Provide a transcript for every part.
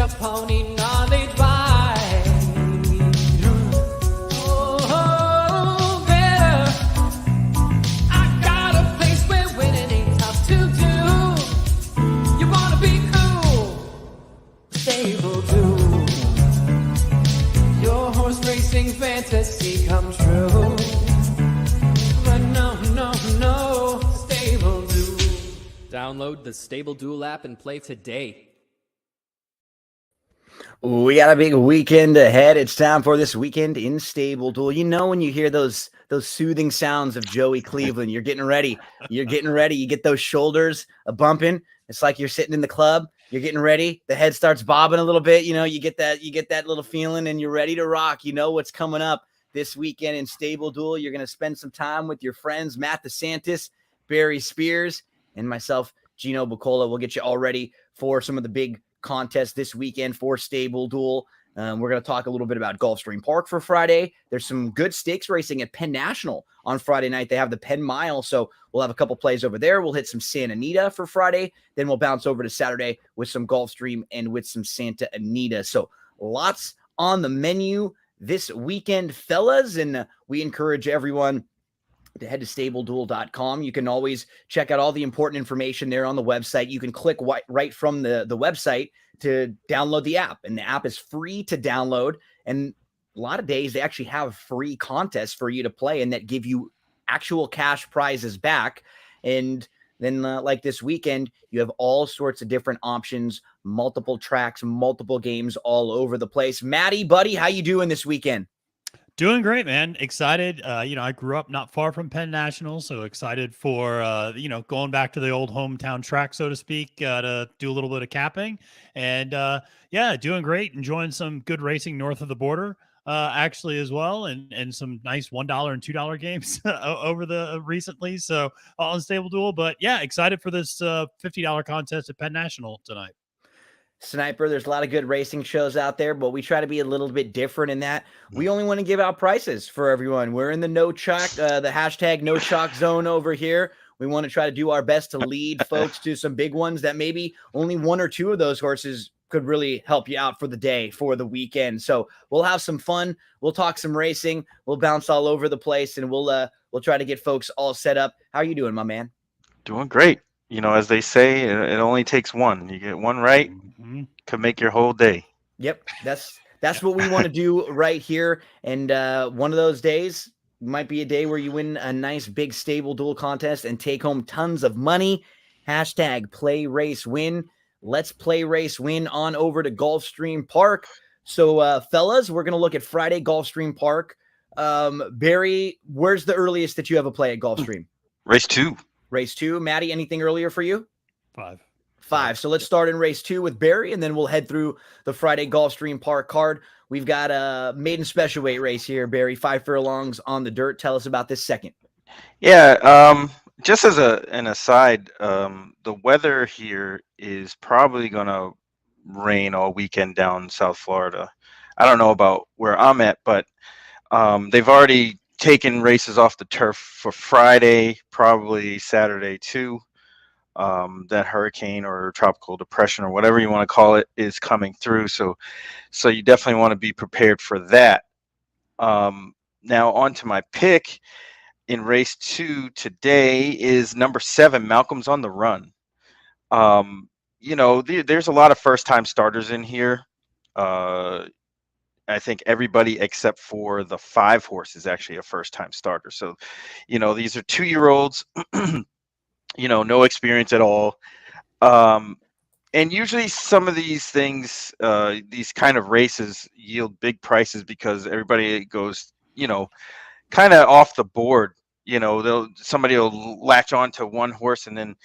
your pony knowledge by. Oh, better. I got a place where winning ain't tough to do. You wanna be cool, stable too. Your horse racing fantasy come true. But no, stable duel. Download the Stable Duel app and play today. We got a big weekend ahead. It's time for this weekend in Stable Duel. You know when you hear those soothing sounds of Joey Cleveland, you're getting ready. You're getting ready. You get those shoulders a bumping. It's like you're sitting in the club. You're getting ready. The head starts bobbing a little bit. You know, you get that little feeling, and you're ready to rock. You know what's coming up this weekend in Stable Duel. You're going to spend some time with your friends, Matt DeSantis, Barry Spears, and myself, Gino Bucola. We'll get you all ready for some of the big contests this weekend for Stable Duel. We're going to talk a little bit about Gulfstream Park for Friday. There's some good stakes racing at Penn National on Friday night. They have the Penn Mile, so we'll have a couple plays over there. We'll hit some Santa Anita for Friday. Then we'll bounce over to Saturday with some Gulfstream and with some Santa Anita. So lots on the menu this weekend, fellas, and we encourage everyone to head to stableduel.com. You can always check out all the important information there on the website. You can click right from the website to download the app, and the app is free to download. And a lot of days they actually have free contests for you to play and that give you actual cash prizes back. And then like this weekend, you have all sorts of different options, multiple tracks, multiple games all over the place. Matty, buddy, how you doing this weekend? Doing great, man. Excited. I grew up not far from Penn National, so excited for, going back to the old hometown track, so to speak, to do a little bit of capping. And, doing great. Enjoying some good racing north of the border, actually, as well. And some nice $1 and $2 games over the recently. So on Stable Duel. But, yeah, excited for this $50 contest at Penn National tonight. Sniper, there's a lot of good racing shows out there, but we try to be a little bit different in that we only want to give out prices for everyone. We're in the no chalk, the hashtag no chalk zone over here. We want to try to do our best to lead folks to some big ones that maybe only one or two of those horses could really help you out for the day, for the weekend. So we'll have some fun. We'll talk some racing. We'll bounce all over the place, and we'll try to get folks all set up. How are you doing, my man? Doing great. You know, as they say, it only takes one. You get one right, could make your whole day. Yep, that's what we want to do right here. And one of those days might be a day where you win a nice big Stable Duel contest and take home tons of money. Hashtag play race win. Let's play race win on over to Gulfstream Park. So, fellas, we're going to look at Friday, Gulfstream Park. Barry, where's the earliest that you have a play at Gulfstream? Race 2. Race 2. Maddie, anything earlier for you? 5. So let's start in race 2 with Barry, and then we'll head through the Friday Gulfstream Park card. We've got a maiden special weight race here, Barry, 5 furlongs on the dirt. Tell us about this second. Yeah, just as an aside, the weather here is probably going to rain all weekend down South Florida. I don't know about where I'm at, but they've already taken races off the turf for Friday, probably Saturday too. That hurricane or tropical depression or whatever you want to call it is coming through. So you definitely want to be prepared for that. Now on to my pick in race 2 today is number 7, Malcolm's on the Run. There's a lot of first-time starters in here. I think everybody except for the 5 horse is actually a first-time starter. So, these are 2-year-olds, no experience at all. And usually some of these things, these kind of races yield big prices because everybody goes, kind of off the board. Somebody will latch on to one horse and then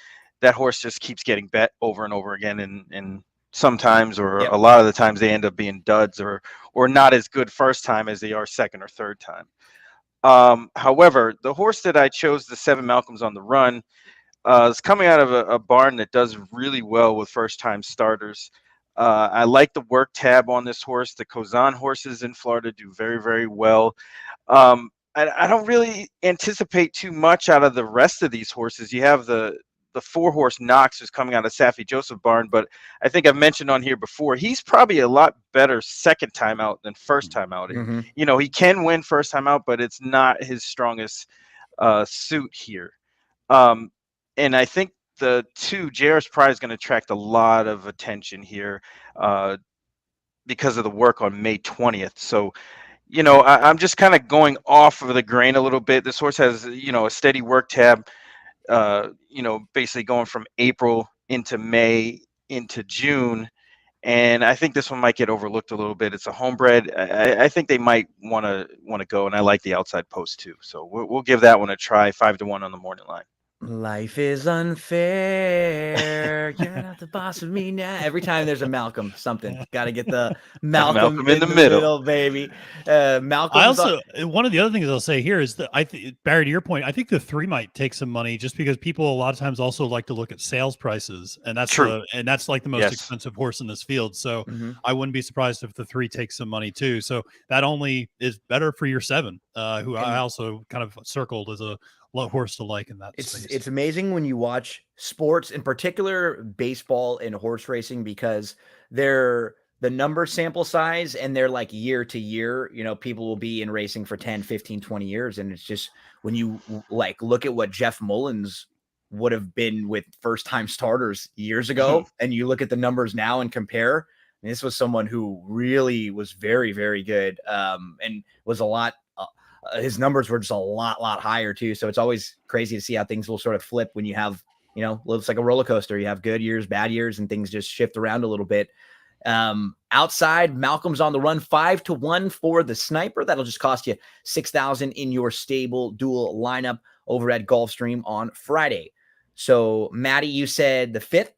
that horse just keeps getting bet over and over again. And sometimes, or a lot of the times, they end up being duds or not as good first time as they are second or third time. However, the horse that I chose, the 7 Malcolm's on the Run, is coming out of a barn that does really well with first-time starters. I like the work tab on this horse. The Kozan horses in Florida do very, very well. I don't really anticipate too much out of the rest of these horses. You have the the 4-horse Knox, who's coming out of Saffie Joseph barn, but I think I've mentioned on here before, he's probably a lot better second time out than first time out. Mhm. You know, he can win first time out, but it's not his strongest suit here. And I think the 2, JR's Pride, is going to attract a lot of attention here because of the work on May 20th. So, you know, I'm just kind of going off of the grain a little bit. This horse has, you know, a steady work tab, you know, basically going from April into May into June. And I think this one might get overlooked a little bit. It's a homebred. I think they might want to go, and I like the outside post too. So we'll give that one a try. 5-1 on the morning line. Life is unfair. You're not the boss of me now. Every time there's a Malcolm, something. Got to get the Malcolm in the middle, baby. Malcolm's I also one of the other things I'll say here is that Barry, to your point, I think the 3 might take some money just because people a lot of times also like to look at sales prices, and that's True. that's like the most Yes. expensive horse in this field. So Mhm. I wouldn't be surprised if the 3 takes some money too. So that only is better for your 7, who I also kind of circled as a horse to like in that space. It's amazing when you watch sports, in particular baseball and horse racing, because they're the number sample size and they're like year to year. You know, people will be in racing for 10, 15, 20 years. And it's just when you like look at what Jeff Mullins would have been with first time starters years ago, and you look at the numbers now and compare. And this was someone who really was very, very good, and was a lot. His numbers were just a lot higher too. So it's always crazy to see how things will sort of flip when you have, you know, looks like a roller coaster. You have good years, bad years, and things just shift around a little bit. Outside, Malcolm's on the run, 5-1 for the Sniper. That'll just cost you $6,000 in your stable dual lineup over at Gulfstream on Friday. So Maddie, you said the 5th.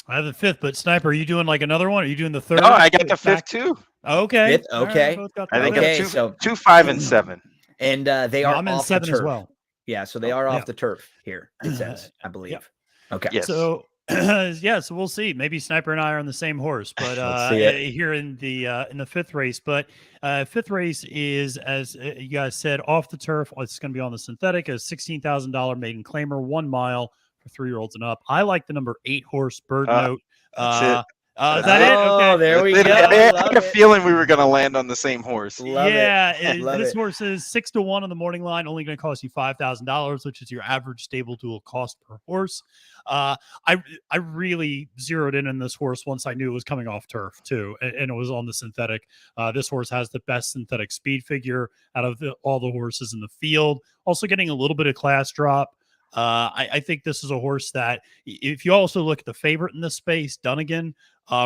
I have the 5th, but Sniper, are you doing like another one? Are you doing the 3rd? No, I got the 5th too. Okay. 5th, okay. All right, both got I think that. Okay, I'm so 2, 5, and 7. And they are I'm in off 7 the as turf. well. Yeah, so they are off the turf here, it says, I believe. Yep. Okay. Yes. So yeah, so we'll see. Maybe Sniper and I are on the same horse, but Let's see it. here in the 5th race. But 5th race is, as you guys said, off the turf. It's going to be on the synthetic. A $16,000 maiden claimer, 1 mile for 3-year-olds and up. I like the number 8 horse Bird Note. That's it. Is that it? Okay. There we go. I had Love a it. feeling we were going to land on the same horse. Love it. Love This it. horse is 6-1 on the morning line, only going to cost you $5,000, which is your average stable dual cost per horse. I really zeroed in this horse once I knew it was coming off turf too, and it was on the synthetic. This horse has the best synthetic speed figure out of all the horses in the field. Also getting a little bit of class drop. I think this is a horse that, if you also look at the favorite in this space, Dunnigan,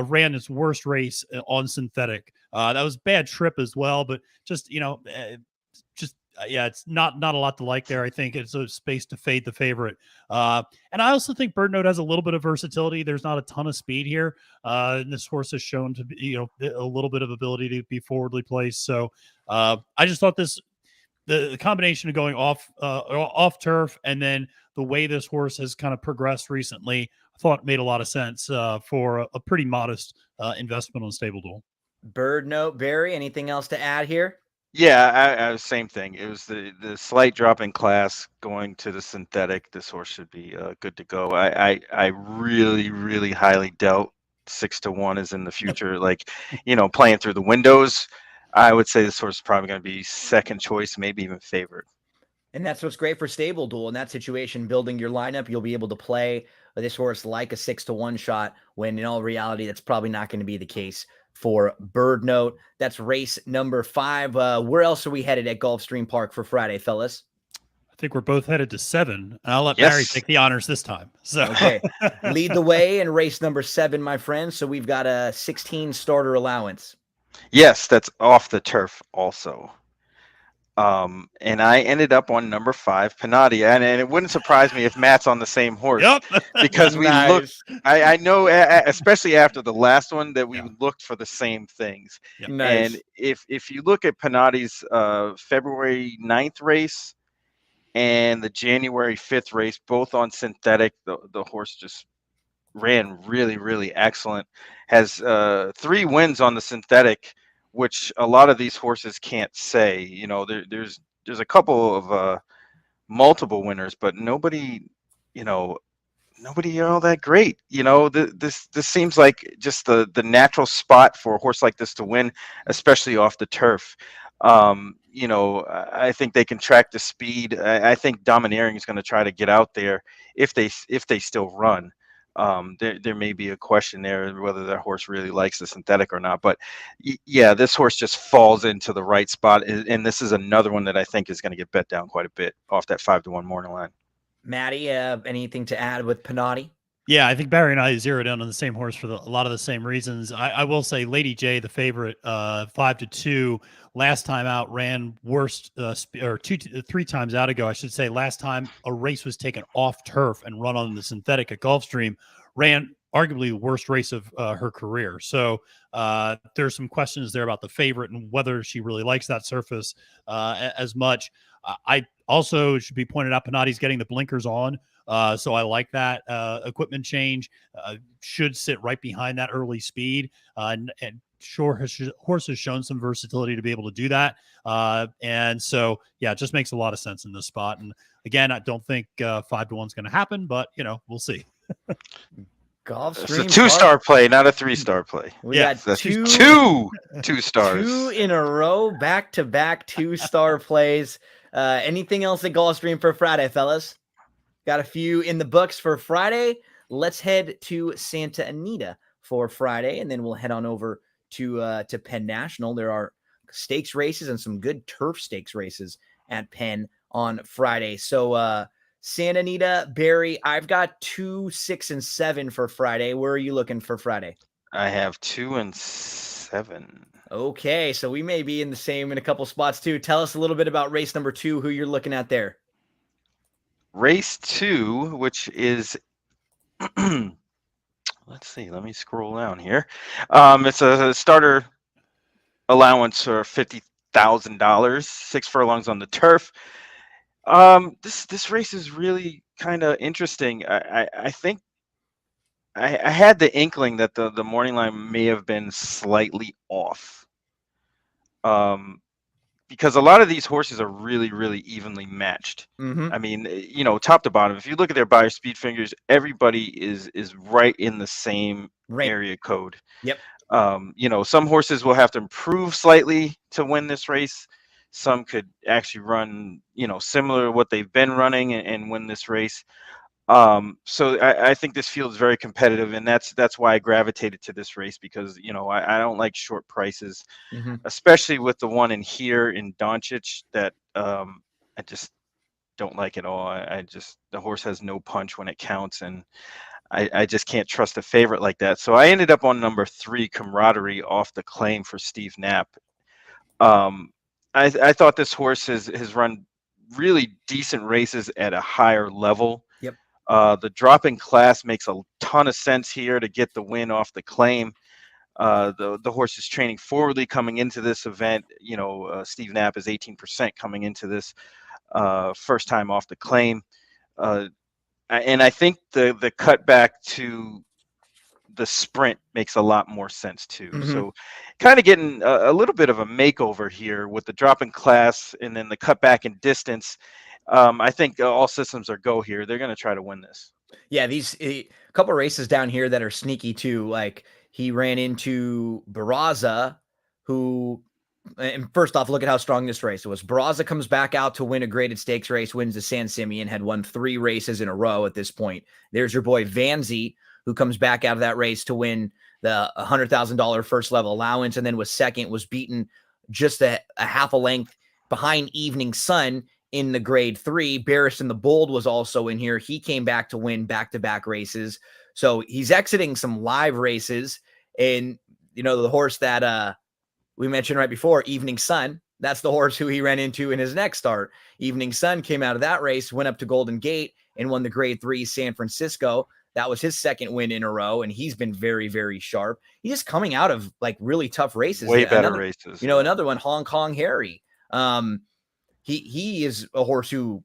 ran his worst race on synthetic. That was a bad trip as well, but just, yeah, it's not a lot to like there. I think it's a space to fade the favorite. And I also think Bird Note has a little bit of versatility. There's not a ton of speed here. And this horse has shown to be, a little bit of ability to be forwardly placed. So I just thought the combination of going off turf and then the way this horse has kind of progressed recently, I thought made a lot of sense for a pretty modest investment on stable duel. Bird Note, Barry, anything else to add here? Yeah, same thing. It was the slight drop in class going to the synthetic. This horse should be good to go. I really highly doubt 6-1 is in the future. Like, playing through the windows, I would say this horse is probably going to be second choice, maybe even favorite. And that's what's great for stable duel in that situation. Building your lineup, you'll be able to play this horse like a 6-1 shot, when in all reality, that's probably not going to be the case for Bird Note. That's race number 5. Where else are we headed at Gulfstream Park for Friday, fellas? I think we're both headed to 7, and I'll let Yes. Barry take the honors this time. So Okay, lead the way in race number 7, my friend. So we've got a 16 starter allowance. Yes, that's off the turf also. And I ended up on number 5, Penati, and it wouldn't surprise me if Matt's on the same horse. Yep. Because we looked, I know, especially after the last one, that we looked for the same things. Yep. Nice. And if you look at Penati's February 9th race and the January 5th race, both on synthetic, the horse just ran really excellent. Has 3 wins on the synthetic, which a lot of these horses can't say. There's a couple of multiple winners, but nobody nobody all that great. This seems like just the natural spot for a horse like this to win, especially off the turf. I think they can track the speed. I think Domineering is going to try to get out there if they still run. There may be a question there whether that horse really likes the synthetic or not. But yeah, this horse just falls into the right spot, and this is another one that I think is going to get bet down quite a bit off that 5-1 morning line. Maddie, anything to add with Panati? Yeah, I think Barry and I zeroed in on the same horse for a lot of the same reasons. I will say Lady J, the favorite, 5-2, last time out ran worst, or 3 times out ago, I should say. Last time a race was taken off turf and run on the synthetic at Gulfstream, ran arguably the worst race of her career. So there's some questions there about the favorite and whether she really likes that surface as much. I also should be pointed out, Panati's getting the blinkers on. So I like that equipment change. Should sit right behind that early speed, and sure, his horse has shown some versatility to be able to do that. And so, yeah, it just makes a lot of sense in this spot. And again, I don't think 5-1 is going to happen, but we'll see. Gulfstream. It's a 2-star play, not a 3-star play. We Yeah, got That's two 2 stars. 2 in a row, back-to-back 2-star plays. Anything else at Gulfstream for Friday, fellas? Got a few in the books for Friday. Let's head to Santa Anita for Friday, and then we'll head on over to Penn National. There are stakes races and some good turf stakes races at Penn on Friday. So Santa Anita, Barry, I've got 2, 6, and 7 for Friday. Where are you looking for Friday? I have 2 and 7. Okay, so we may be in the same in a couple spots too. Tell us a little bit about race number 2, who you're looking at there. Race 2, which is let's see, let me scroll down here. It's a starter allowance for $50,000, 6 furlongs on the turf. This race is really kind of interesting. I think I had the inkling that the morning line may have been slightly off. Because a lot of these horses are really, really evenly matched. Mm-hmm. I mean, top to bottom, if you look at their buyer speed figures, everybody is right in the same area code. Yep. Some horses will have to improve slightly to win this race. Some could actually run, similar to what they've been running and win this race. So I think this field is very competitive, and that's why I gravitated to this race, because I don't like short prices, especially with the one in here in Doncic that I just don't like at all. The horse has no punch when it counts, and I just can't trust a favorite like that. So I ended up on number 3, Camaraderie, off the claim for Steve Knapp. I thought this horse has run really decent races at a higher level. Yep. The drop in class makes a ton of sense here to get the win off the claim. The horse is training forwardly coming into this event. Steve Knapp is 18% coming into this first time off the claim. And I think the cut back to the sprint makes a lot more sense too. So kind of getting a little bit of a makeover here with the drop in class and then the cut back in distance. I think all systems are go here. They're going to try to win this. Yeah, these a couple races down here that are sneaky too. Like he ran into Barraza, who, and first off, look at how strong this race was. Barraza comes back out to win a graded stakes race, wins the San Simeon, had won 3 races in a row at this point. There's your boy Vanzi, who comes back out of that race to win the $100,000 first level allowance, and then was second, was beaten just a half a length behind Evening Sun in the grade 3. Barristan the Bold was also in here. He came back to win back-to-back races. So he's exiting some live races. And, the horse that we mentioned right before, Evening Sun, that's the horse who he ran into in his next start. Evening Sun came out of that race, went up to Golden Gate, and won the grade 3 San Francisco. That was his second win in a row, and he's been very, very sharp. He's just coming out of like really tough races. Way better races. Another one, Hong Kong Harry. He is a horse who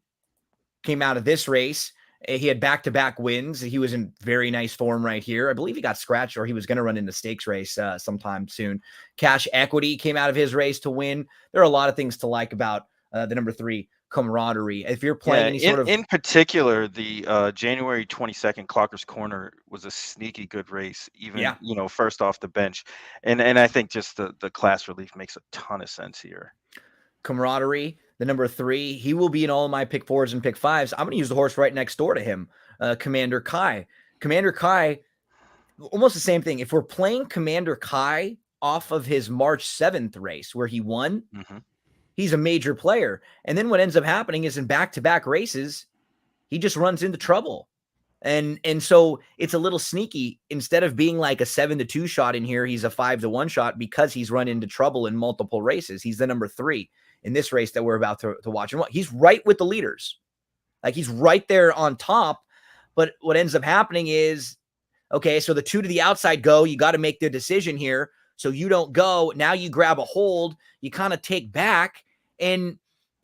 came out of this race. He had back-to-back wins. He was in very nice form right here. I believe he got scratched, or he was going to run in the stakes race sometime soon. Cash Equity came out of his race to win. There are a lot of things to like about the number 3 camaraderie. If you're playing Yeah, any sort of in particular, the January 22nd Clockers Corner was a sneaky good race, even yeah, first off the bench, and I think just the class relief makes a ton of sense here. camaraderie, the number 3, he will be in all of my pick 4s and pick 5s. I'm going to use the horse right next door to him, Commander Kai. Commander Kai, almost the same thing. If we're playing Commander Kai off of his March 7th race where he won, Hmm. he's a major player. And then what ends up happening is in back-to-back races, he just runs into trouble. And so it's a little sneaky. Instead of being like a 7-2 shot in here, he's a 5-1 shot because he's run into trouble in multiple races. He's the number 3 in this race that we're about to watch. And he's right with the leaders. Like he's right there on top. But what ends up happening is, okay, so the 2 to the outside go. You got to make the decision here. So you don't go. Now you grab a hold. You kind of take back. And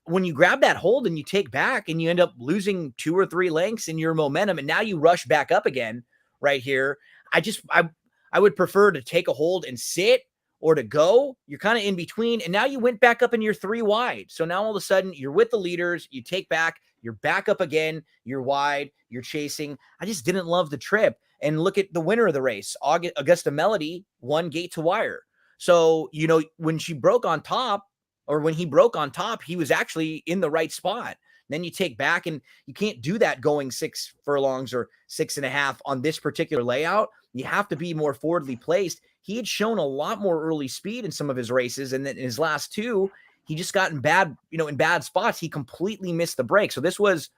when you grab that hold and you take back and you end up losing 2 or 3 lengths in your momentum, and now you rush back up again right here. I would prefer to take a hold and sit or to go. You're kind of in between. And now you went back up and you're 3 wide. So now all of a sudden you're with the leaders, you take back, you're back up again, you're wide, you're chasing. I just didn't love the trip. And look at the winner of the race. Augusta Melody won gate to wire. So, when she broke on top, or when he broke on top, he was actually in the right spot. Then you take back, and you can't do that going 6 furlongs or 6.5 on this particular layout. You have to be more forwardly placed. He had shown a lot more early speed in some of his races, and then in his last 2, he just got in bad spots. He completely missed the break. So this was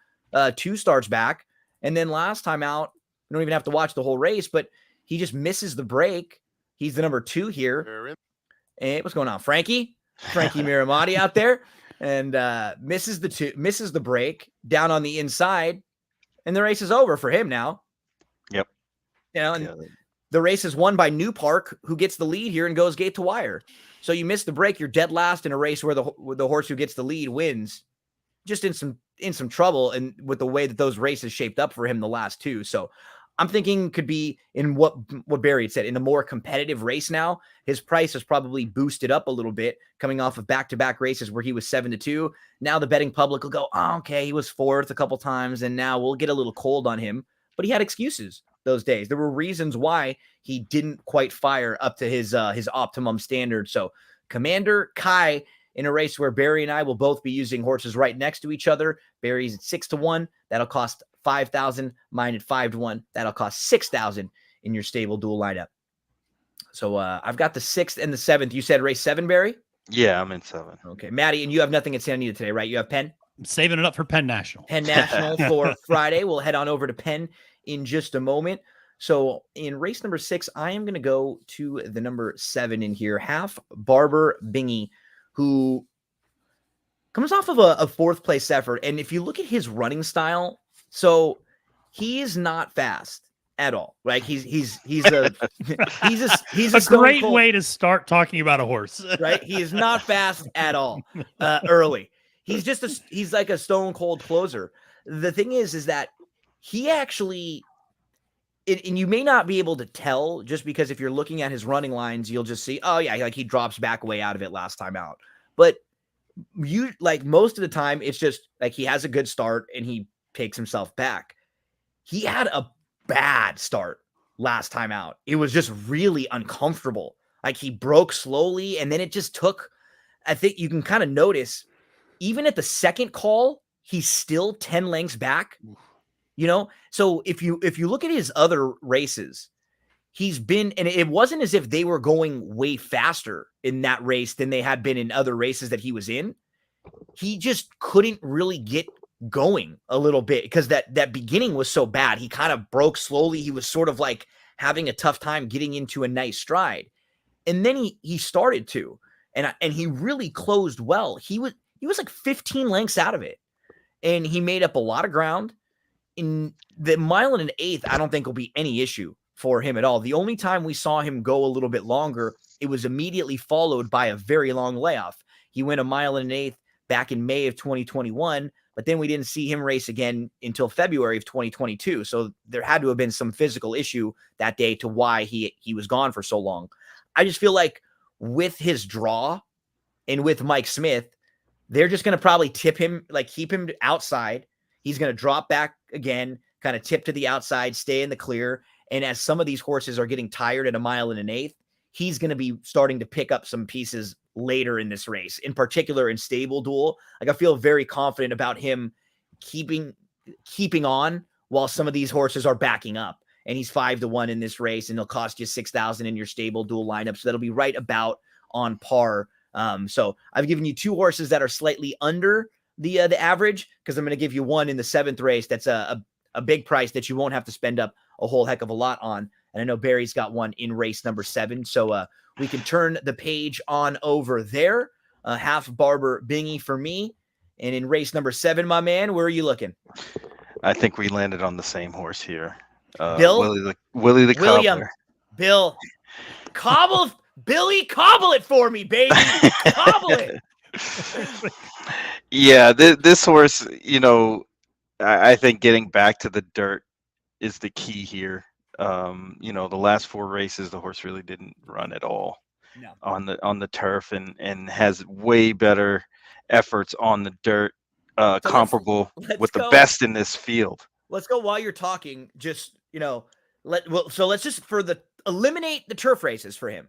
2 starts back, and then last time out, you don't even have to watch the whole race, but he just misses the break. He's the number 2 here. Hey, what's going on, Frankie Miramati out there, and misses the break down on the inside, and the race is over for him now. Yep. The race is won by New Park, who gets the lead here and goes gate to wire. So you miss the break, you're dead last in a race where the horse who gets the lead wins. Just in some trouble, and with the way that those races shaped up for him the last 2. So I'm thinking could be in what Barry had said, in a more competitive race now. His price is probably boosted up a little bit coming off of back-to-back races where he was 7-2. Now the betting public will go, oh, okay, he was 4th a couple times, and now we'll get a little cold on him. But he had excuses those days. There were reasons why he didn't quite fire up to his optimum standard. So Commander Kai in a race where Barry and I will both be using horses right next to each other. Barry's at 6-1. That'll cost 5,000. Mine at 5-1. That'll cost 6,000 in your stable dual lineup. So I've got the 6th and the 7th. You said race 7, Barry? Yeah, I'm in 7. Okay, Maddie, and you have nothing at Santa Anita today, right? You have Penn? I'm saving it up for Penn National. Penn National for Friday. We'll head on over to Penn in just a moment. So in race number 6, I am going to go to the number 7 in here, Half Barber Bingy, who comes off of a 4th place effort. And if you look at his running style, so he is not fast at all. Like he's a great cold, way to start talking about a horse, right? He is not fast at all early. He's like a stone cold closer. The thing is that he actually, and you may not be able to tell just because if you're looking at his running lines, you'll just see, oh yeah, like he drops back way out of it last time out. But you like most of the time, it's just like he has a good start and he takes himself back. He had a bad start last time out. It was just really uncomfortable. Like he broke slowly and then it just took, I think you can kind of notice even at the second call, he's still 10 lengths back, So if you look at his other races, he's been, and it wasn't as if they were going way faster in that race than they had been in other races that he was in. He just couldn't really get going a little bit because that beginning was so bad. He kind of broke slowly. He was sort of like having a tough time getting into a nice stride. And then he started to, and he really closed well. He was like 15 lengths out of it, and he made up a lot of ground. In the 1 1/8, I don't think will be any issue for him at all. The only time we saw him go a little bit longer, it was immediately followed by a very long layoff. He went 1 1/8 back in May of 2021, but then we didn't see him race again until February of 2022. So there had to have been some physical issue that day to why he was gone for so long. I just feel like with his draw and with Mike Smith, They're just going to probably tip him, like keep him outside. He's going to drop back again, kind of tip to the outside, stay in the clear. And as some of these horses are getting tired at 1.125 miles, he's going to be starting to pick up some pieces later in this race, in particular in stable duel. Like I feel very confident about him keeping on while some of these horses are backing up. And he's 5-1 in this race, and he'll cost you 6,000 in your stable duel lineup. So that'll be right about on par. So I've given you 2 horses that are slightly under the average, because I'm going to give you one in the 7th race that's a big price that you won't have to spend up a whole heck of a lot on. And I know Barry's got one in race number 7. So we can turn the page on over there. Half Barber Bingy for me. And in race number 7, my man, where are you looking? I think we landed on the same horse here. Bill? Willie the William. Cobbler. Bill. Billy, cobble it for me, baby. Cobble it. Yeah, this horse, I think getting back to the dirt is the key here. The last 4 races, the horse really didn't run at all on the turf, and has way better efforts on the dirt, comparable with the best in this field. Let's go while you're talking. Just let's just eliminate the turf races for him.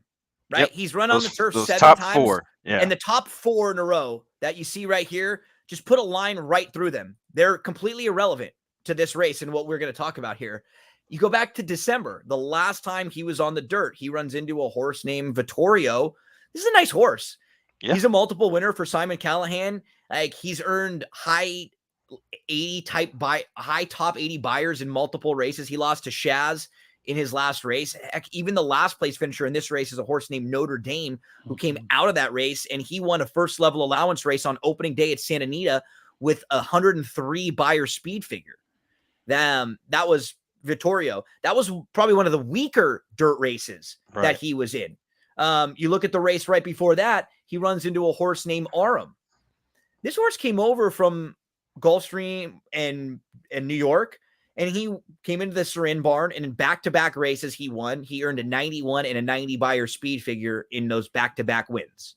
Right, Yep. He's run on the turf those 7 top times, 4, yeah, and the top 4 in a row that you see right here. Just put a line right through them. They're completely irrelevant to this race and what we're going to talk about here. You go back to December, the last time he was on the dirt, he runs into a horse named Vittorio. This is a nice horse. Yeah. He's a multiple winner for Simon Callahan. Like, he's earned high top 80 buyers in multiple races. He lost to Shaz in his last race. Heck, even the last place finisher in this race is a horse named Notre Dame, who came out of that race, and he won a first level allowance race on opening day at Santa Anita with 103 buyer speed figure. That was Vittorio. That was probably one of the weaker dirt races that he was in. You look at the race right before that, he runs into a horse named Arum. This horse came over from Gulfstream and New York, and he came into the Serin barn, and in back-to-back races he won. He earned a 91 and a 90 buyer speed figure in those back-to-back wins.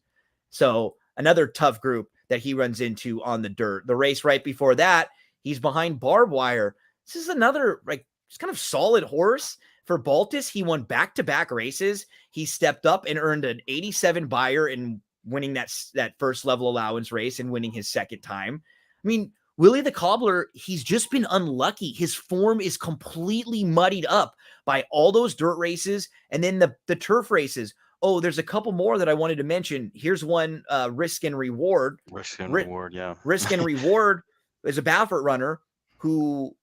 So another tough group that he runs into on the dirt. The race right before that, he's behind Barbed Wire. This is another it's kind of solid horse for Baltus. He won back-to-back races. He stepped up and earned an 87 buyer in winning that first level allowance race and winning his second time. I mean, Willie the Cobbler, he's just been unlucky. His form is completely muddied up by all those dirt races and then the turf races. Oh, there's a couple more that I wanted to mention. Here's one, Risk and Reward. Risk and Reward, yeah. Risk and Reward is a Baffert runner who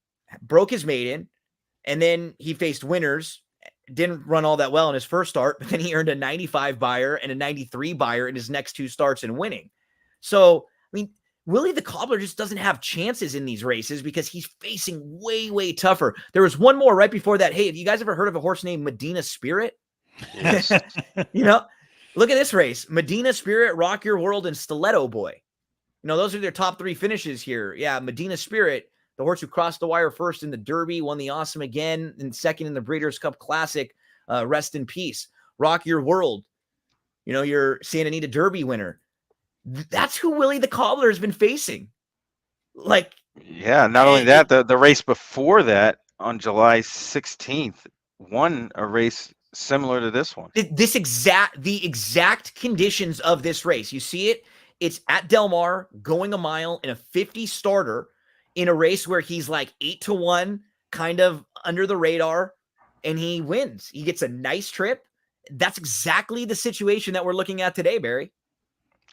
broke his maiden, and then he faced winners. Didn't run all that well in his first start, but then he earned a 95 buyer and a 93 buyer in his next 2 starts and winning. So, I mean, Willie the Cobbler just doesn't have chances in these races because he's facing way, way tougher. There was one more right before that. Hey, have you guys ever heard of a horse named Medina Spirit? Yes. Look at this race. Medina Spirit, Rock Your World, and Stiletto Boy. Those are their top 3 finishes here. Yeah, Medina Spirit, the horse who crossed the wire first in the Derby, won the Awesome again, and second in the Breeders' Cup Classic. Rest in peace. Rock Your World, your Santa Anita Derby winner. That's who Willie the Cobbler has been facing. Not only that, the race before that on July 16th won a race similar to this one. The exact conditions of this race. You see it? It's at Del Mar, going a mile in a 50 starter in a race where he's like 8-1, kind of under the radar, and he wins. He gets a nice trip. That's exactly the situation that we're looking at today, Barry.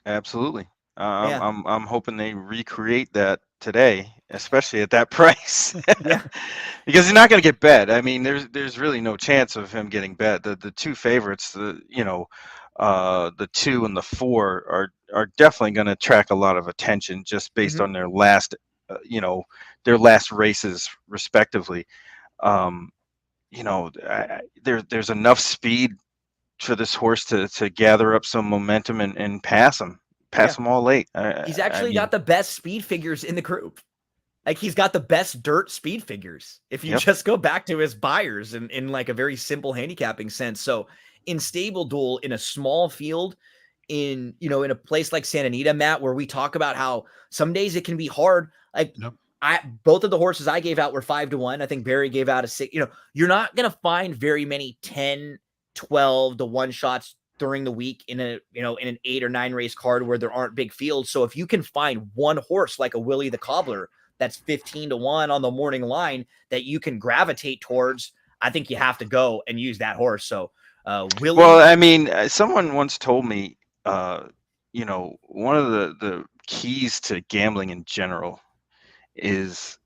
Absolutely. I'm hoping they recreate that today, especially at that price. Yeah. Because he's not going to get bet. I mean, there's really no chance of him getting bet. The 2 favorites, the 2 and the 4 are definitely going to attract a lot of attention just based on their last races respectively. There's enough speed for this horse to gather up some momentum and pass them all late. He's actually got the best speed figures in the group. Like, he's got the best dirt speed figures if you just go back to his buyers in like a very simple handicapping sense. So in stable duel, in a small field, in, in a place like Santa Anita, Matt, where we talk about how some days it can be hard. Like Yep. both of the horses I gave out were 5-1. I think Barry gave out a 6. You're not going to find very many 10, 12 to 1 shots during the week in in an 8 or 9 race card where there aren't big fields. So if you can find one horse like a Willie the Cobbler that's 15-1 on the morning line that you can gravitate towards, I think you have to go and use that horse. So Willie. Well, I mean, someone once told me, one of the keys to gambling in general is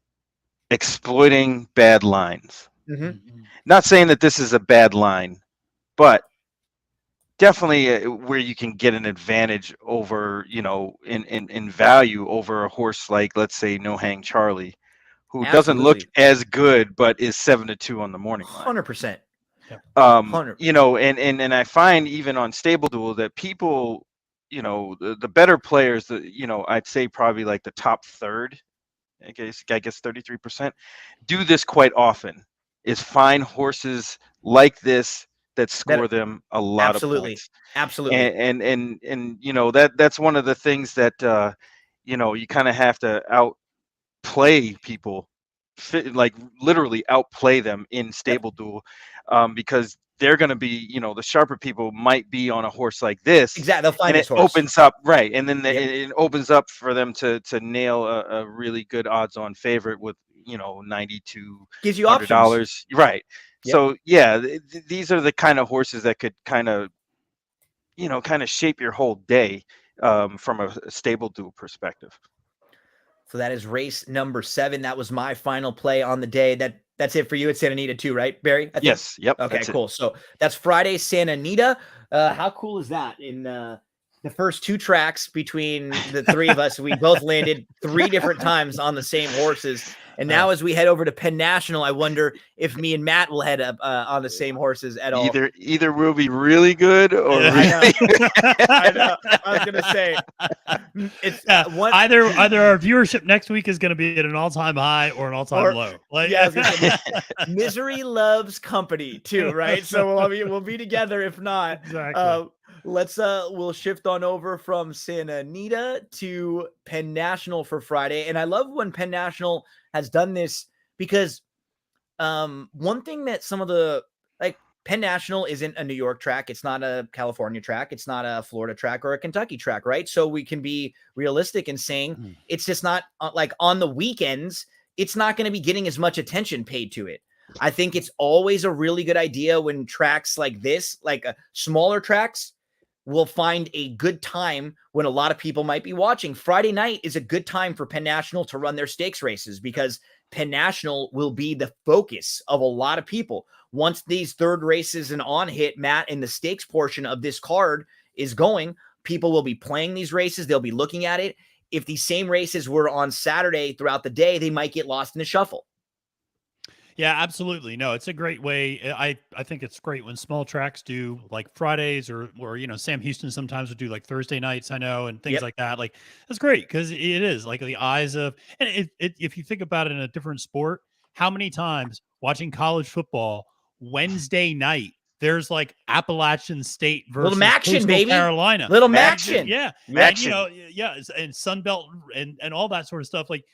exploiting bad lines. Mm-hmm. Not saying that this is a bad line, but definitely where you can get an advantage over, in value over a horse like, let's say, No Hang Charlie, who doesn't look as good, but is 7-2 on the morning line. 100%. And I find even on Stable Duel that people, the better players, I'd say probably like the top third, I guess 33% do this quite often, is find horses like this that score them a lot of points. Absolutely. And that's one of the things that you kind of have to outplay people, like literally outplay them in Stable Duel, because they're going to be, the sharper people might be on a horse like this. Exactly. They'll find and this it horse. opens up, right. And then it opens up for them to nail a really good odds on favorite with, $90 to gives you $100. Options. Right. Yep. So yeah, these are the kind of horses that could kind of shape your whole day, from a Stable Duel perspective. So that is race number 7. That was my final play on the day. That's it for you at Santa Anita too, right, Barry? I think? Yes. Yep. Okay, cool. So that's Friday, Santa Anita. How cool is that? In the first 2 tracks between the 3 of us, we both landed 3 different times on the same horses. And now as we head over to Penn National, I wonder if me and Matt will head up on the same horses at all. Either we'll be really good or really I know. I was gonna say it's either our viewership next week is going to be at an all-time high or an all-time low. Like, misery loves company too, right? So we'll be together if not. Exactly. We'll shift on over from Santa Anita to Penn National for Friday. And I love when Penn National has done this because one thing that some of the, like, Penn National isn't a New York track. It's not a California track. It's not a Florida track or a Kentucky track, right? So we can be realistic in saying it's just not like on the weekends, it's not going to be getting as much attention paid to it. I think it's always a really good idea when tracks like this, like smaller tracks, will find a good time when a lot of people might be watching. Friday night is a good time for Penn National to run their stakes races because Penn National will be the focus of a lot of people. Once these third races and on hit, Matt, and the stakes portion of this card is going, people will be playing these races. They'll be looking at it. If these same races were on Saturday throughout the day, they might get lost in the shuffle. Yeah, absolutely. No, it's a great way. I think it's great when small tracks do like Fridays or Sam Houston sometimes would do like Thursday nights, I know, and things like that. Like, that's great because it is like the eyes of, and if you think about it in a different sport, how many times watching college football Wednesday night, there's like Appalachian State versus Little Maction, Coastal baby. Carolina. Little Maction. Yeah. Maction. And Sunbelt and all that sort of stuff. Like,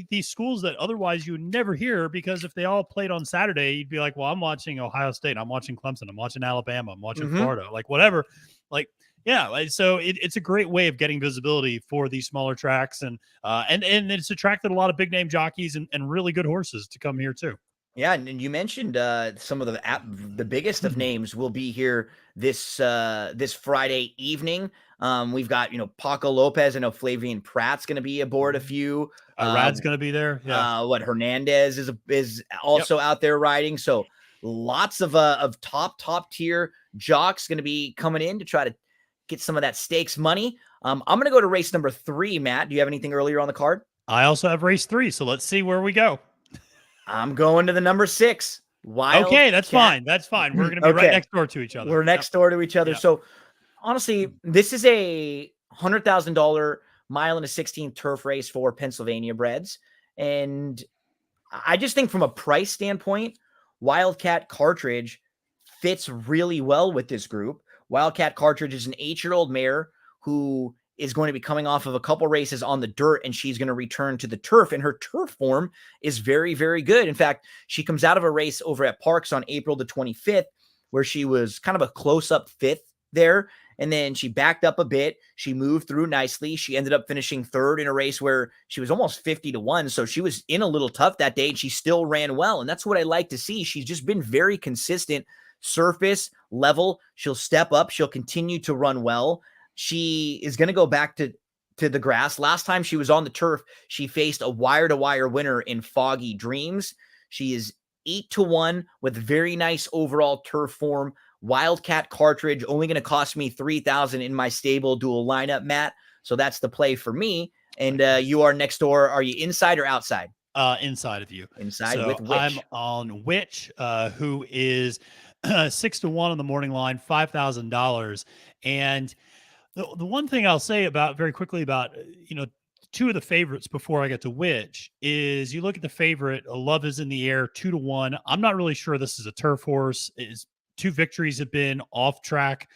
these schools that otherwise you would never hear, because if they all played on Saturday, you'd be like, well, I'm watching Ohio State, I'm watching Clemson, I'm watching Alabama, I'm watching Florida, like whatever. Like, yeah. So it's a great way of getting visibility for these smaller tracks. And it's attracted a lot of big name jockeys and really good horses to come here too. Yeah, and you mentioned some of the biggest of names will be here this Friday evening. We've got Paco Lopez. I know Flavian Pratt's going to be aboard a few. Rad's going to be there. Yeah. Hernandez is also out there riding. So lots of top tier jocks going to be coming in to try to get some of that stakes money. I'm going to go to race number 3. Matt, do you have anything earlier on the card? I also have race 3. So let's see where we go. I'm going to the number 6. Okay, that's fine. That's fine. We're going to be right next door to each other. We're next door to each other. Yep. So honestly, this is a $100,000 mile and a 16th turf race for Pennsylvania breds. And I just think from a price standpoint, Wildcat Cartridge fits really well with this group. Wildcat Cartridge is an 8-year-old mare who is going to be coming off of a couple races on the dirt, and she's going to return to the turf, and her turf form is very, very good. In fact, she comes out of a race over at Parks on April the 25th, where she was kind of a close-up 5th there, and then she backed up a bit. She moved through nicely. She ended up finishing 3rd in a race where she was almost 50-1, so she was in a little tough that day, and she still ran well, and that's what I like to see. She's just been very consistent, surface, level. She'll step up. She'll continue to run well. She is going to go back to the grass. Last time she was on the turf, she faced a wire-to-wire winner in Foggy Dreams. She is 8-1 with very nice overall turf form. Wildcat Cartridge only going to cost me $3,000 in my stable dual lineup, Matt. So that's the play for me. And you are next door. Are you inside or outside? Inside of you. Inside so with Witch. I'm on Witch, who is 6-1 on the morning line, $5,000. And the one thing I'll say about very quickly about, two of the favorites before I get to Witch is you look at the favorite, Love is in the Air, 2-1. I'm not really sure this is a turf horse. Is 2 victories have been off track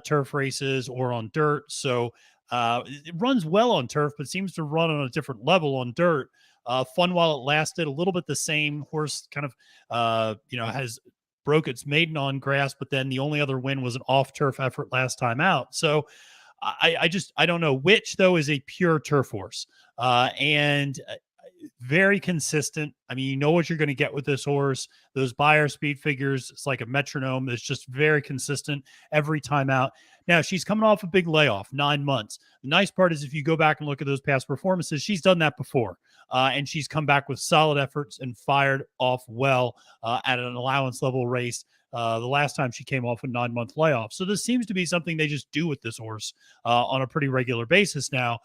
turf races or on dirt. So it runs well on turf, but seems to run on a different level on dirt. Fun while it lasted, a little bit the same. Horse kind of, has broke its maiden on grass, but then the only other win was an off turf effort last time out. So I don't know. Which though is a pure turf horse and very consistent. I mean, you know what you're going to get with this horse. Those buyer speed figures, it's like a metronome. It's just very consistent every time out. Now, she's coming off a big layoff, 9 months. The nice part is if you go back and look at those past performances, she's done that before. And she's come back with solid efforts and fired off well at an allowance level race the last time she came off a 9-month layoff. So this seems to be something they just do with this horse on a pretty regular basis now.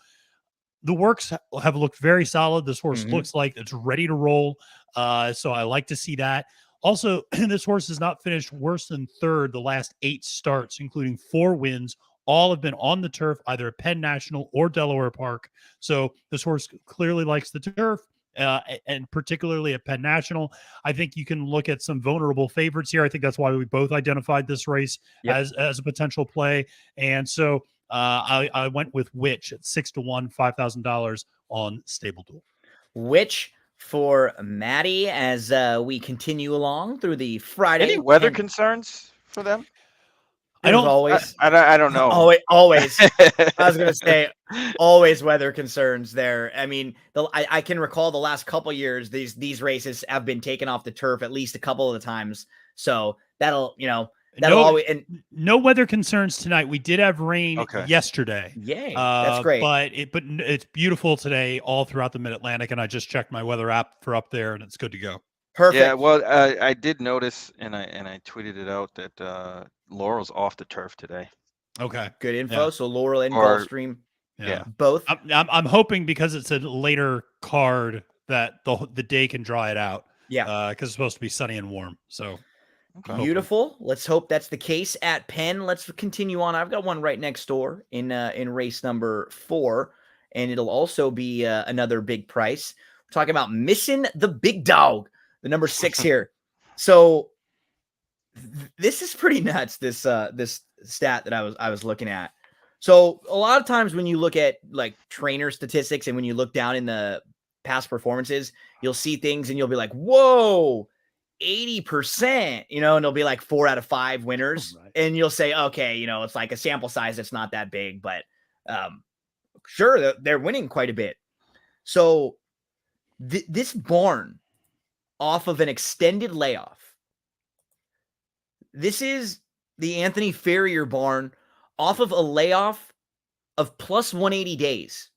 The works have looked very solid. This horse looks like it's ready to roll. So I like to see that. Also, this horse has not finished worse than 3rd the last 8 starts, including 4 wins. All have been on the turf, either at Penn National or Delaware Park. So this horse clearly likes the turf, and particularly at Penn National. I think you can look at some vulnerable favorites here. I think that's why we both identified this race as a potential play. And so I went with Witch at 6-1, $5,000 on Stable Duel. Witch for Maddie as we continue along through the Friday. Any weather concerns for them? I don't always. I don't know. Always. I was gonna say always weather concerns there. I mean, I can recall the last couple years these races have been taken off the turf at least a couple of the times. So that'll always, and no weather concerns tonight. We did have rain yesterday. Yay, that's great. But it's beautiful today all throughout the Mid-Atlantic, and I just checked my weather app for up there, and it's good to go. Perfect. Yeah, well, I did notice, and I tweeted it out that Laurel's off the turf today. Okay, good info. Yeah. So Laurel and Gulfstream, both. I'm hoping because it's a later card that the day can dry it out. Yeah, because it's supposed to be sunny and warm. So. Okay. Beautiful. Let's hope that's the case at Penn. Let's continue on. I've got one right next door in race number 4, and it'll also be another big price. We're talking about Missing the Big Dog, the number 6 here. So this is pretty nuts. This stat that I was looking at. So a lot of times when you look at like trainer statistics and when you look down in the past performances, you'll see things and you'll be like, whoa. 80%, and it'll be like 4 out of 5 winners. Right. And you'll say, okay, it's like a sample size that's not that big, but sure, they're winning quite a bit. So this barn off of an extended layoff, this is the Anthony Ferrier barn off of a layoff of plus 180 days,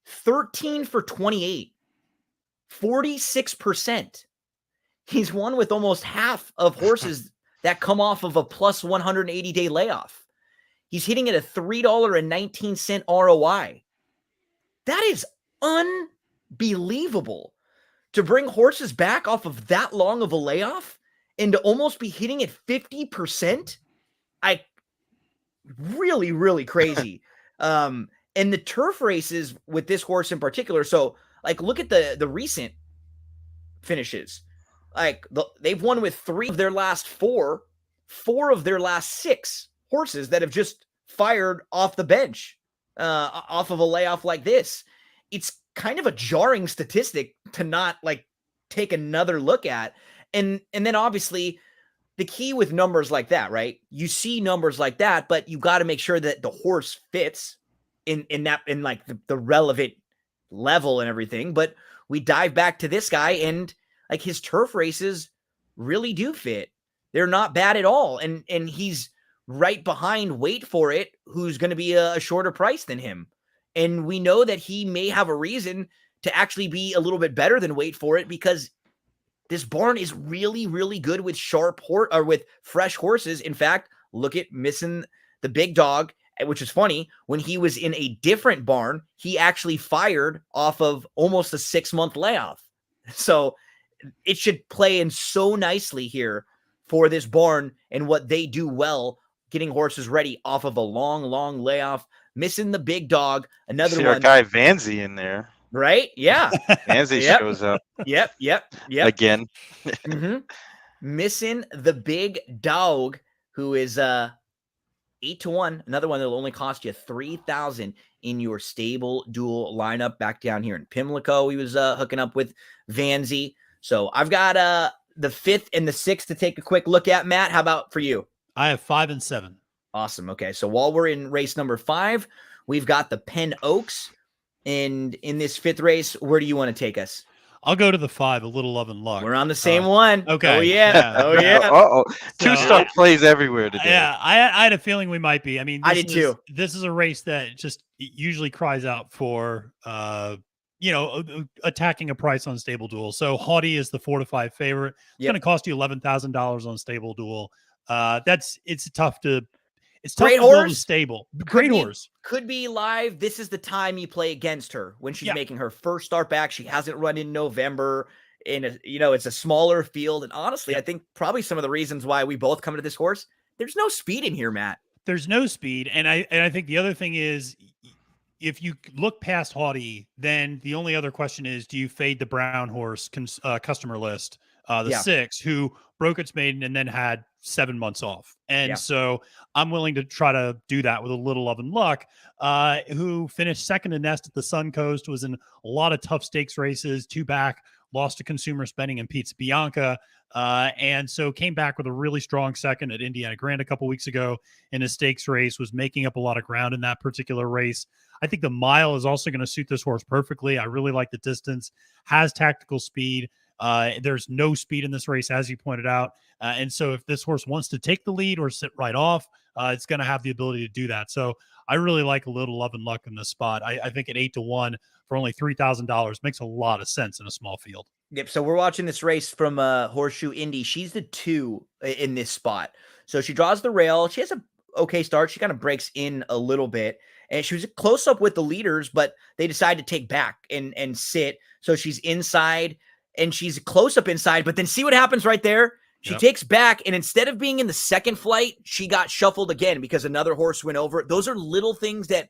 13 for 28, 46%. He's won with almost half of horses that come off of a plus 180 day layoff. He's hitting at a $3.19 ROI. That is unbelievable to bring horses back off of that long of a layoff and to almost be hitting at 50%. Really, really crazy. And the turf races with this horse in particular. So like, look at the recent finishes. Like they've won with 3 of their last 4 of their last 6 horses that have just fired off the bench, off of a layoff like this. It's kind of a jarring statistic to not like take another look at. And then obviously the key with numbers like that, right? You see numbers like that, but you got to make sure that the horse fits in like the relevant level and everything. But we dive back to this guy, and like his turf races really do fit. They're not bad at all. And he's right behind Wait For It, who's going to be a shorter price than him. And we know that he may have a reason to actually be a little bit better than Wait For It, because this barn is really, really good with with fresh horses. In fact, look at Missing the Big Dog, which is funny. When he was in a different barn, he actually fired off of almost a 6-month layoff. So it should play in so nicely here for this barn and what they do well, getting horses ready off of a long, long layoff. Missing the Big Dog, another See one. our guy Vanzi in there. Right? Yeah. Vanzi Yep. shows up Yep. again. Missing the Big Dog, who is 8-1. Another one that'll only cost you $3,000 in your stable dual lineup. Back down here in Pimlico, he was hooking up with Vanzi. So I've got the 5th and the 6th to take a quick look at. Matt, how about for you? I have 5 and 7. Awesome. Okay, so while we're in race number 5, we've got the Penn Oaks. And in this 5th race, where do you want to take us? I'll go to the 5, A Little Love and Luck. We're on the same one. Okay. Oh, yeah. Oh, yeah. Uh-oh. So, 2-star plays everywhere today. Yeah, I had a feeling we might be. I mean, I did too. This is a race that just usually cries out for, attacking a price on Stable Duel. So Haughty is the 4-5 favorite. It's going to cost you $11,000 on Stable Duel. It's tough to Great build a horse. stable. Great horse. Could be live. This is the time you play against her when she's making her first start back. She hasn't run in November. It's a smaller field. And honestly, I think probably some of the reasons why we both come to this horse, there's no speed in here, Matt. There's no speed. And I think the other thing is, if you look past Haughty, then the only other question is, do you fade the brown horse customer list, the 6, who broke its maiden and then had 7 months off? And so I'm willing to try to do that with A Little Love and Luck, who finished second in Nest at the Suncoast, was in a lot of tough stakes races, 2 back, lost to Consumer Spending and Pizza Bianca. And so came back with a really strong second at Indiana Grand a couple weeks ago in a stakes race, was making up a lot of ground in that particular race. I think the mile is also going to suit this horse perfectly. I really like the distance, has tactical speed. There's no speed in this race, as you pointed out. And so if this horse wants to take the lead or sit right off, it's going to have the ability to do that. So I really like A Little Love and Luck in this spot. I think at 8-1 for only $3,000 makes a lot of sense in a small field. Yep. So we're watching this race from Horseshoe Indy. She's the 2 in this spot. So she draws the rail. She has a okay start. She kind of breaks in a little bit. And she was close up with the leaders, but they decided to take back and sit. So she's inside, and she's close up inside. But then see what happens right there? She takes back, and instead of being in the second flight, she got shuffled again because another horse went over. Those are little things that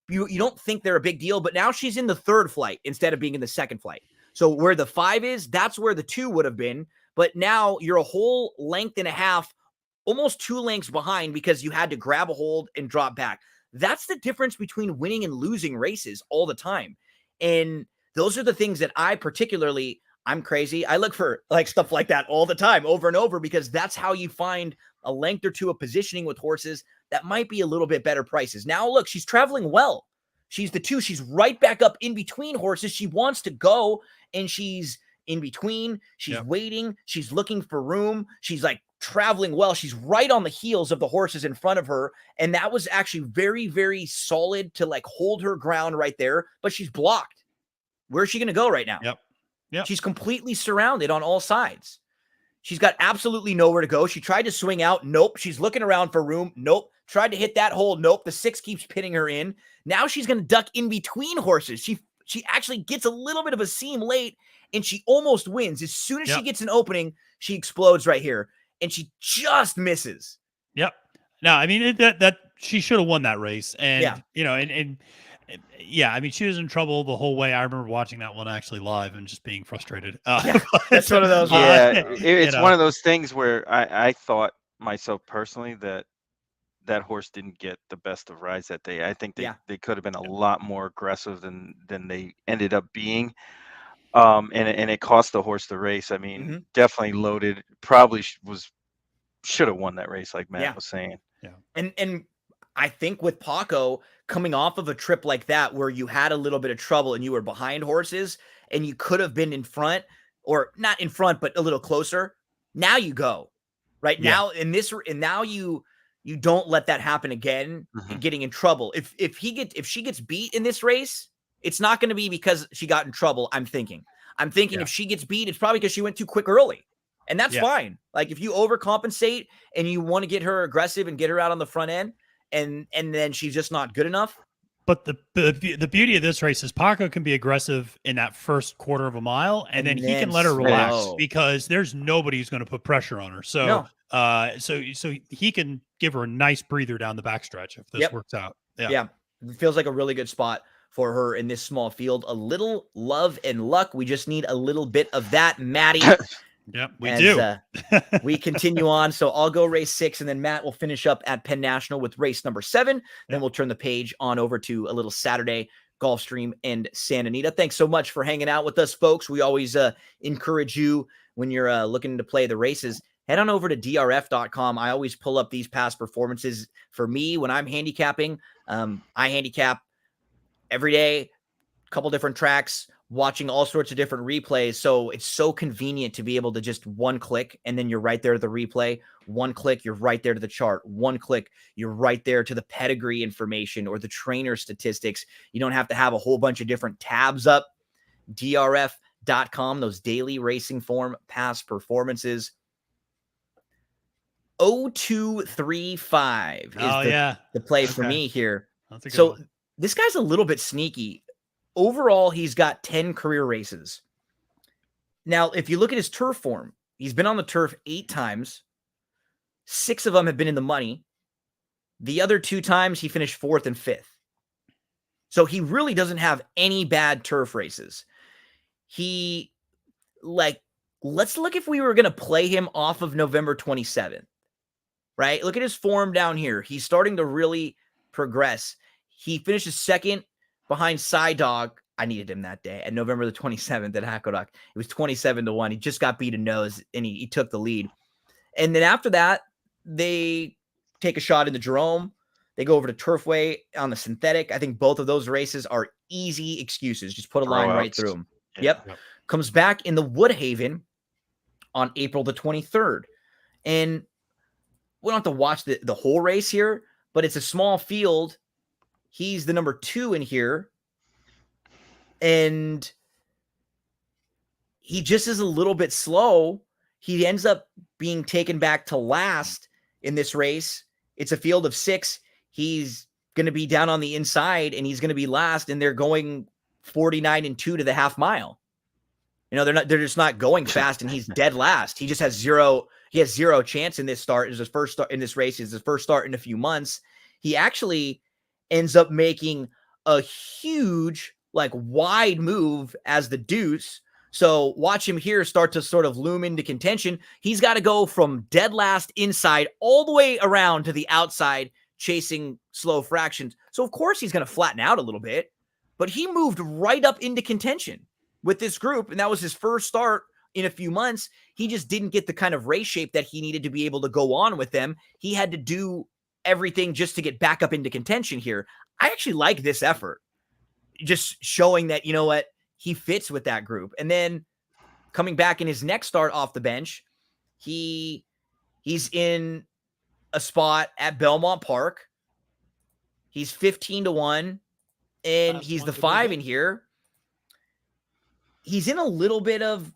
you don't think they're a big deal, but now she's in the third flight instead of being in the second flight. So where the 5 is, that's where the 2 would have been. But now you're a whole length and a half, almost 2 lengths behind, because you had to grab a hold and drop back. That's the difference between winning and losing races all the time. And those are the things that I'm crazy. I look for like stuff like that all the time, over and over, because that's how you find a length or 2 of positioning with horses that might be a little bit better prices. Now, look, she's traveling well. She's the 2. She's right back up in between horses. She wants to go, and she's in between. She's waiting. She's looking for room. She's like traveling well. She's right on the heels of the horses in front of her. And that was actually very, very solid to like hold her ground right there. But she's blocked. Where's she going to go right now? Yep. She's completely surrounded on all sides. She's got absolutely nowhere to go. She tried to swing out. Nope. She's looking around for room. Nope. Tried to hit that hole. Nope. The 6 keeps pinning her in. Now she's going to duck in between horses. She actually gets a little bit of a seam late, and she almost wins. As soon as she gets an opening, she explodes right here, and she just misses. Yep. No, I mean, that she should have won that race. And, I mean, she was in trouble the whole way. I remember watching that one actually live and just being frustrated. That's one of those. It's one of those things where I thought myself personally that that horse didn't get the best of rides that day. I think Yeah. they could have been a lot more aggressive than they ended up being. And it cost the horse the race. I mean, Mhm. definitely loaded. Probably should have won that race, like Matt Yeah. was saying. And I think with Paco coming off of a trip like that where you had a little bit of trouble and you were behind horses and you could have been in front, or not in front but a little closer, now you go. Right Yeah. now and now you don't let that happen again, Mhm. getting in trouble. If she gets beat in this race, it's not going to be because she got in trouble. I'm thinking Yeah. if she gets beat, it's probably because she went too quick early. And that's Yeah. fine. Like if you overcompensate and you want to get her aggressive and get her out on the front end, and then she's just not good enough. But the beauty of this race is Paco can be aggressive in that first quarter of a mile, and then he can let her relax slow. because there's nobody who's going to put pressure on her. So, No. so he can give her a nice breather down the backstretch if this Yep. works out. Yeah. It feels like a really good spot for her in this small field. A little love and luck. We just need a little bit of that, Maddie. Yep, we do. We continue on. So I'll go race 6, and then Matt will finish up at Penn National with race number 7. Then we'll turn the page on over to a little Saturday Gulfstream and Santa Anita. Thanks so much for hanging out with us, folks. We always encourage you when you're looking to play the races. Head on over to drf.com. I always pull up these past performances. For me, when I'm handicapping, I handicap every day, a couple different tracks, watching all sorts of different replays. So it's so convenient to be able to just one click and then you're right there to the replay. One click, you're right there to the chart. One click, you're right there to the pedigree information or the trainer statistics. You don't have to have a whole bunch of different tabs up. DRF.com, those daily racing form past performances. 0235 is the play for me here. That's a good So one. this guy's a little bit sneaky. Overall, he's got 10 career races. Now, if you look at his turf form, he's been on the turf 8 times. 6 of them have been in the money. The other 2 times he finished 4th and 5th. So he really doesn't have any bad turf races. Let's look if we were going to play him off of November 27th, right? Look at his form down here. He's starting to really progress. He finishes 2nd behind Side Dog. I needed him that day at November the 27th at Hakodok. It was 27-1. He just got beat a nose and he took the lead. And then after that, they take a shot in the Jerome. They go over to Turfway on the synthetic. I think both of those races are easy excuses. Just put a line right through them. Yep. Comes back in the Woodhaven on April the 23rd. And we don't have to watch the whole race here, but it's a small field. He's the number 2 in here. And he just is a little bit slow. He ends up being taken back to last in this race. It's a field of 6. He's going to be down on the inside and he's going to be last, and they're going 49-2 to the half mile. You know, they're just not going fast, and he's dead last. He just has zero chance in this start. Is his first start in this race. Is his first start in a few months. He actually ends up making a huge, wide move as the deuce. So watch him here start to sort of loom into contention. He's got to go from dead last inside all the way around to the outside, chasing slow fractions. So of course he's going to flatten out a little bit, but he moved right up into contention with this group, and that was his first start in a few months. He just didn't get the kind of race shape that he needed to be able to go on with them. He had to do everything just to get back up into contention here. I actually like this effort, just showing that, you know what, he fits with that group. And then coming back in his next start off the bench, he's in a spot at Belmont Park. He's 15-1, and he's the 5 in here. He's in a little bit of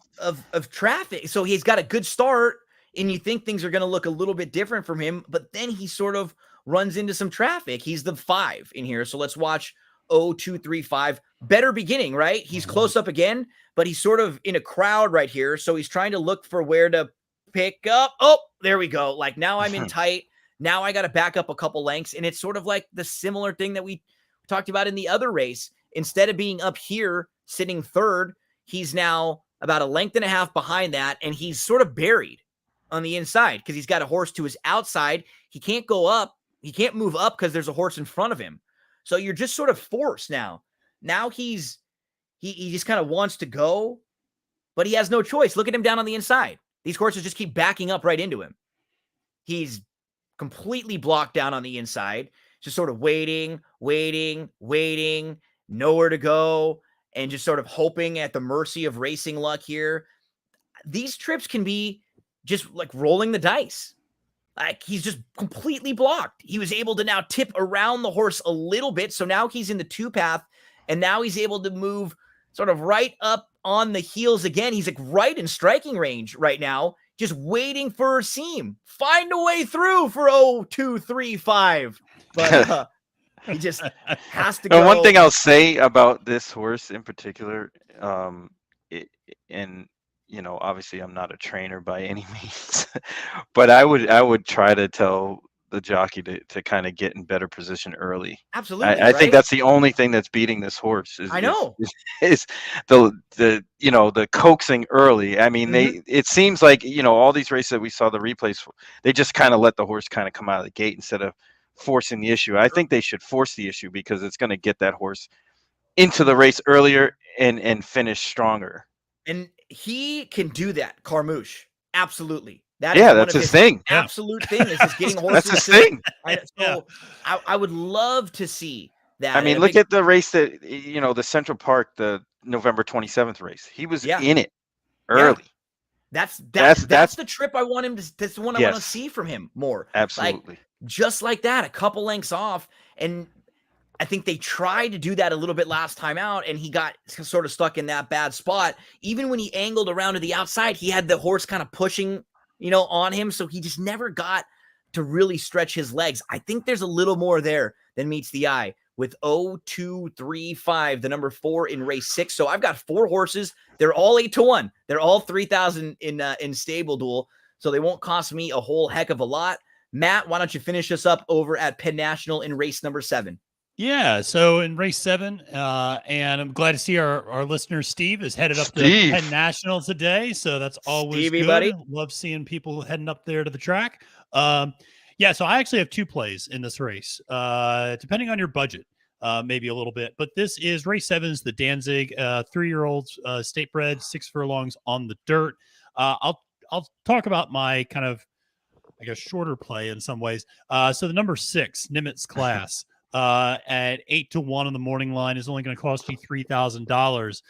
traffic. So he's got a good start, and you think things are going to look a little bit different from him, but then he sort of runs into some traffic. He's the 5 in here. So let's watch 0235. Better beginning, right? He's close up again, but he's sort of in a crowd right here. So he's trying to look for where to pick up. Oh, there we go. Now I'm in tight. Now I got to back up a couple lengths. And it's sort of like the similar thing that we talked about in the other race. Instead of being up here sitting 3rd, he's now about a length and a half behind that, and he's sort of buried on the inside because he's got a horse to his outside. He can't go up. He can't move up because there's a horse in front of him. So you're just sort of forced now. Now he just kind of wants to go, but he has no choice. Look at him down on the inside. These horses just keep backing up right into him. He's completely blocked down on the inside, just sort of waiting, nowhere to go, and just sort of hoping at the mercy of racing luck here. These trips can be just like rolling the dice. Like, he's just completely blocked. He was able to now tip around the horse a little bit. So now he's in the 2-path, and now he's able to move sort of right up on the heels again. He's like right in striking range right now, just waiting for a seam. Find a way through for 0-2-3-5. But he just has to go. And one thing I'll say about this horse in particular, and obviously I'm not a trainer by any means, but I would try to tell the jockey to kind of get in better position early. Absolutely. I think that's the only thing that's beating this horse is the coaxing early. I mean, it seems like, all these races that we saw the replays, they just kind of let the horse kind of come out of the gate instead of forcing the issue. I think they should force the issue because it's going to get that horse into the race earlier and finish stronger. And he can do that, Carmouche. Absolutely. That's his thing. Absolute thing is just getting horses. That's his thing. I would love to see that. I mean, look at the race that, the Central Park, the November 27th race. He was in it early. That's the trip I want him to. That's the one I want to see from him more. Absolutely. Just like that, a couple lengths off. And I think they tried to do that a little bit last time out, and he got sort of stuck in that bad spot. Even when he angled around to the outside, he had the horse kind of pushing, on him. So he just never got to really stretch his legs. I think there's a little more there than meets the eye with 0-2-3-5, the number 4 in race 6. So I've got 4 horses. They're all 8-1. They're all 3,000 in Stable Duel. So they won't cost me a whole heck of a lot. Matt, why don't you finish us up over at Penn National in race number 7? Yeah, so in race 7, and I'm glad to see our listener Steve is headed up to Penn National today. So that's always Stevie, good. buddy. Love seeing people heading up there to the track. Yeah, so I actually have 2 plays in this race, depending on your budget, maybe a little bit. But this is race 7 is the Danzig 3-year-old state bred 6 furlongs on the dirt. I'll talk about my kind of, I guess, shorter play in some ways. So the number 6 Nimitz Class. At 8-1 on the morning line is only going to cost you $3,000.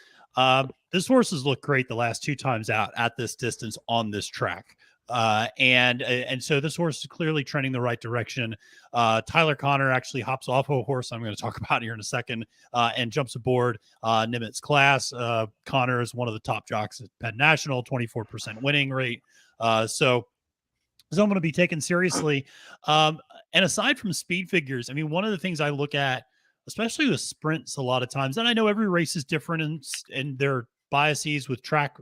This horse has looked great the last 2 times out at this distance on this track. And so this horse is clearly trending the right direction. Tyler Connor actually hops off a horse I'm going to talk about here in a second, and jumps aboard Nimitz Class. Connor is one of the top jocks at Penn National, 24% winning rate. So I'm going to be taken seriously. And aside from speed figures, I mean, one of the things I look at, especially with sprints a lot of times, and I know every race is different and there are biases with track,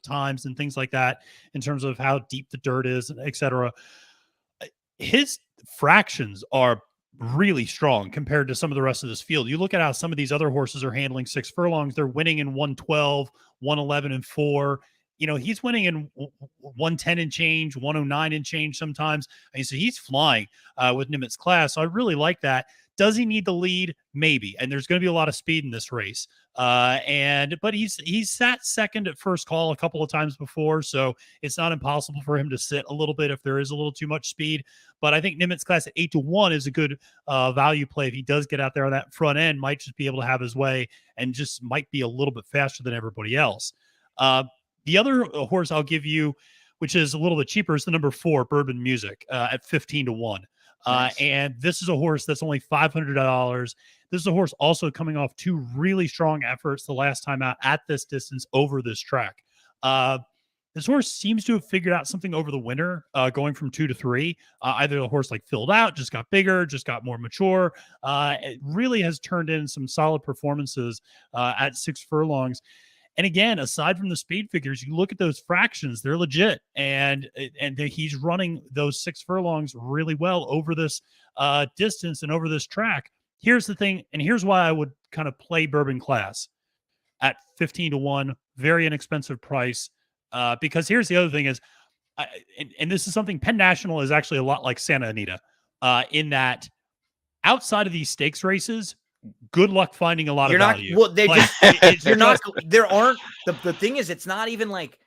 times and things like that in terms of how deep the dirt is, et cetera. His fractions are really strong compared to some of the rest of this field. You look at how some of these other horses are handling 6 furlongs. They're winning in 112, 111 and 4. He's winning in 110 and change, 109 and change sometimes. I mean, so he's flying with Nimitz Class. So I really like that. Does he need the lead? Maybe. And there's going to be a lot of speed in this race. But he's sat second at first call a couple of times before. So it's not impossible for him to sit a little bit if there is a little too much speed. But I think Nimitz Class at 8-1 is a good value play. If he does get out there on that front end, might just be able to have his way and just might be a little bit faster than everybody else. The other horse I'll give you, which is a little bit cheaper, is the number 4, Bourbon Music, at 15-1. Nice. And this is a horse that's only $500. This is a horse also coming off 2 really strong efforts the last time out at this distance over this track. This horse seems to have figured out something over the winter, going from 2 to 3. Either the horse filled out, just got bigger, just got more mature. It really has turned in some solid performances at 6 furlongs. And again, aside from the speed figures, you look at those fractions, they're legit. And he's running those 6 furlongs really well over this distance and over this track. Here's the thing, and here's why I would kind of play Bourbon Class at 15-1, very inexpensive price. Because here's the other thing is, and this is something, Penn National is actually a lot like Santa Anita. in that outside of these stakes races, good luck finding a lot You're of not value. well. They Like, just it's you're not. just There aren't the thing is it's not even like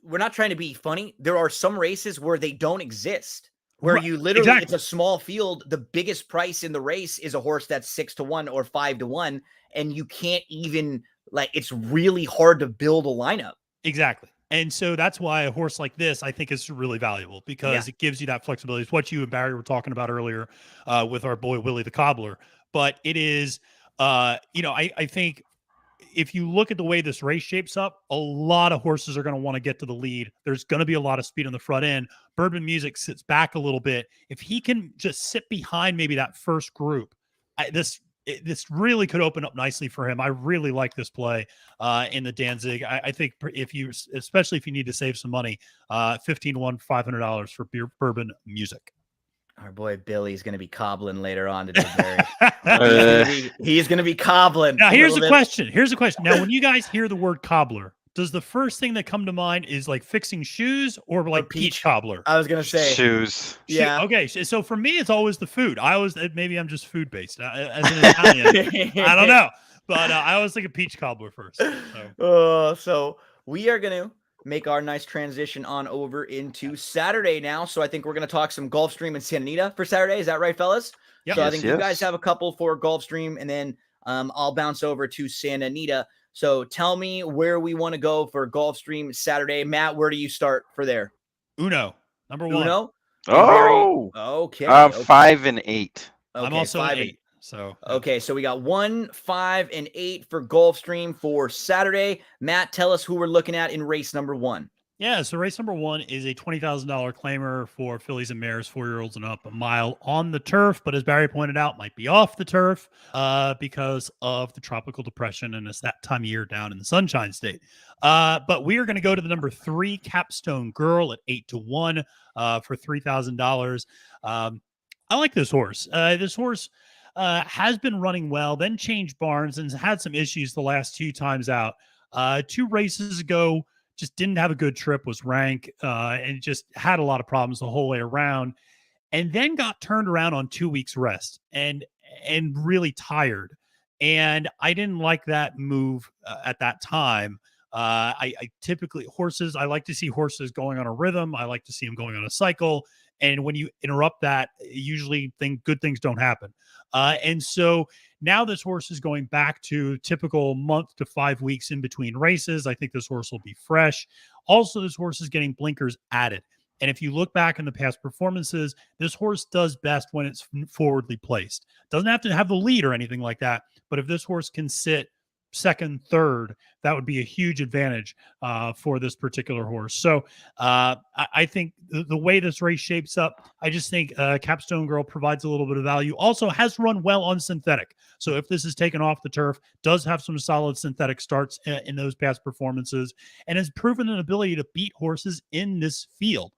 we're not trying to be funny. There are some races where they don't exist. Where Right, you literally, it's exactly. a small field. The biggest price in the race is a horse that's 6-1 or 5-1, and you can't even like. It's really hard to build a lineup. Exactly. And so that's why a horse like this, I think, is really valuable because it gives you that flexibility. It's what you and Barry were talking about earlier with our boy Willie the Cobbler. But it is, I think if you look at the way this race shapes up, a lot of horses are going to want to get to the lead. There's going to be a lot of speed on the front end. Bourbon Music sits back a little bit. If he can just sit behind maybe that first group, this really could open up nicely for him. I really like this play in the Danzig. I think especially if you need to save some money, 15-1, $500 for Bourbon Music. Our boy Billy's going to be cobbling later on today, Barry. He's going to be cobbling. Now, here's a question. Now, when you guys hear the word cobbler, does the first thing that come to mind is like fixing shoes or like peach cobbler? I was going to say shoes. Yeah. Okay. So for me, it's always the food. Maybe I'm just food based as an Italian. I don't know, but I always think of peach cobbler first. So we are going to make our nice transition on over into Saturday now. So I think we're going to talk some Gulfstream and Santa Anita for Saturday. Is that right, fellas? Yep. So I think you guys have a couple for Gulfstream, and then I'll bounce over to Santa Anita. So tell me where we want to go for Gulfstream Saturday. Matt, where do you start for there? Uno, number one. Uno? Oh, okay. 5 and 8. I'm also 5 and 8. So okay, so we got 1, 5, and 8 for Gulfstream for Saturday. Matt, tell us who we're looking at in race number 1. Yeah, so race number 1 is a $20,000 claimer for fillies and mares, 4-year-olds and up, a mile on the turf, but as Barry pointed out, might be off the turf because of the tropical depression, and it's that time of year down in the Sunshine State. But we are going to go to the number 3 Capstone Girl at 8-1 for $3,000. I like this horse. This horse has been running well, then changed barns and had some issues the last 2 times out. 2 races ago, just didn't have a good trip, was rank, and just had a lot of problems the whole way around, and then got turned around on 2 weeks rest and really tired. And I didn't like that move at that time. I typically I like to see horses going on a rhythm. I like to see them going on a cycle. And when you interrupt that, usually good things don't happen. And so now this horse is going back to typical month to 5 weeks in between races. I think this horse will be fresh. Also, this horse is getting blinkers added. And if you look back in the past performances, this horse does best when it's forwardly placed. Doesn't have to have the lead or anything like that. But if this horse can sit second, third, that would be a huge advantage for this particular horse. So I think the way this race shapes up, I just think Capstone Girl provides a little bit of value. Also has run well on synthetic. So if this is taken off the turf, does have some solid synthetic starts in those past performances, and has proven an ability to beat horses in this field.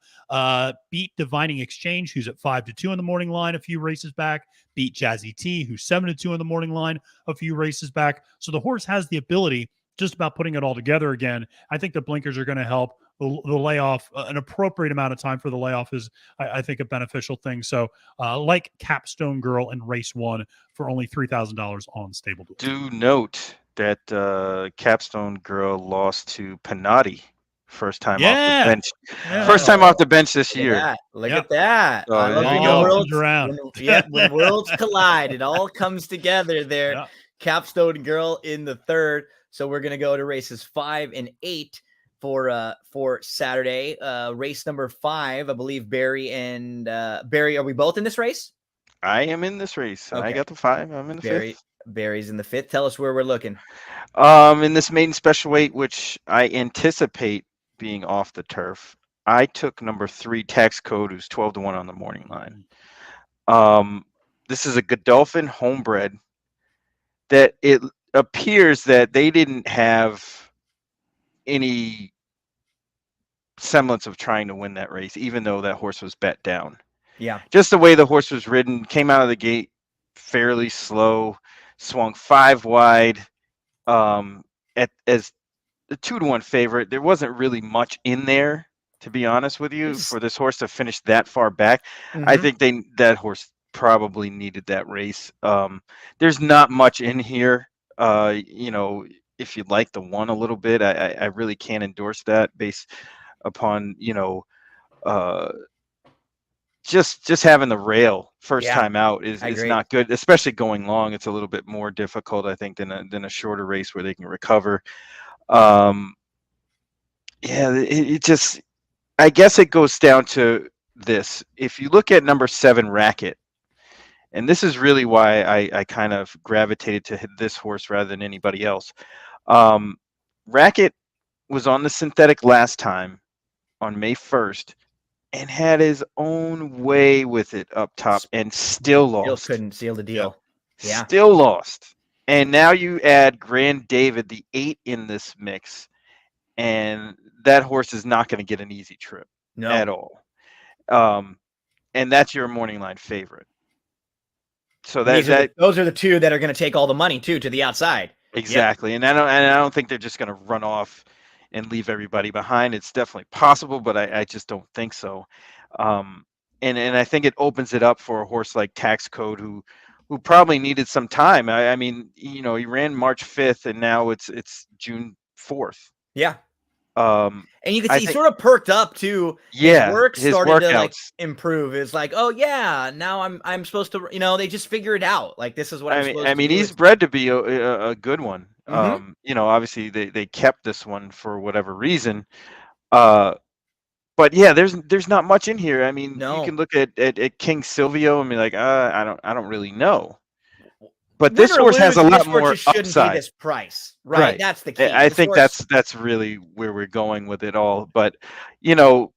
Beat Divining Exchange, who's at 5-2 in the morning line a few races back. Beat Jazzy T, who's 7-2 in the morning line a few races back. So the horse has the ability just about putting it all together again. I think the blinkers are going to help. The layoff, an appropriate amount of time for the layoff is, I think, a beneficial thing. So like Capstone Girl in race 1 for only $3,000 on Stable Duel. Do note that Capstone Girl lost to Pennati first time off the bench. First time off the bench this year. Look at that. I love it worlds around. When worlds collide, it all comes together there. Yeah. Capstone Girl in the 3rd. So we're gonna go to races 5 and 8 for Saturday. Race number 5, I believe Barry, are we both in this race? I am in this race. Okay. I got the 5. I'm in the 5th. Barry's in the 5th. Tell us where we're looking. In this maiden special weight, which I anticipate being off the turf, I took number 3 Tax Code, who's 12-1 on the morning line. This is a Godolphin homebred that it appears that they didn't have any semblance of trying to win that race, even though that horse was bet down. Yeah. Just the way the horse was ridden, came out of the gate fairly slow, swung 5 wide, as the 2-1 favorite. There wasn't really much in there To be honest with you, It's- for this horse to finish that far back, I Mhm. think that horse probably needed that race. There's not much in here. You know, if you like the one a little bit, I really can't endorse that based upon, you know, uh, just having the rail first Yeah, time out I is agree. not good, especially going long. It's a little bit more difficult, I think, than a shorter race where they can recover. Um, yeah, it just, I guess it goes down to this. If you look at number 7, Racket, and this is really why I kind of gravitated to this horse rather than anybody else. Um, Racket was on the synthetic last time on May 1st and had his own way with it up top and still Still lost. couldn't seal the Yeah. deal. Yeah. Still lost. And now you add Grand David, the 8, in this mix, and that horse is not going to get an easy trip No. at all. And that's your morning line favorite. So And that those are the two that are going to take all the money too to the outside. exactly. And I don't think they're just going to run off and leave everybody behind. It's definitely possible, but I just don't think so. And I think it opens it up for a horse like Tax Code who probably needed some time. I mean, you know, he ran March 5th and now it's June 4th. Yeah. Um, And you can I see he think, sort of perked up too. His yeah, work his started to like workouts. improve. It's like, oh yeah, now I'm supposed to, they just figure it out. Like this is what I'm supposed I to mean, do. he's bred to be a good one. Mhm. You know, obviously they kept this one for whatever reason. Uh, but yeah, there's not much in here. I mean, you can No. look at King Silvio and be like, I don't really know. But Win this or horse has a lose, this lot horse more just shouldn't be upside. this price, right? Right. That's the key. I This think horse, that's really where we're going with it all. But you know,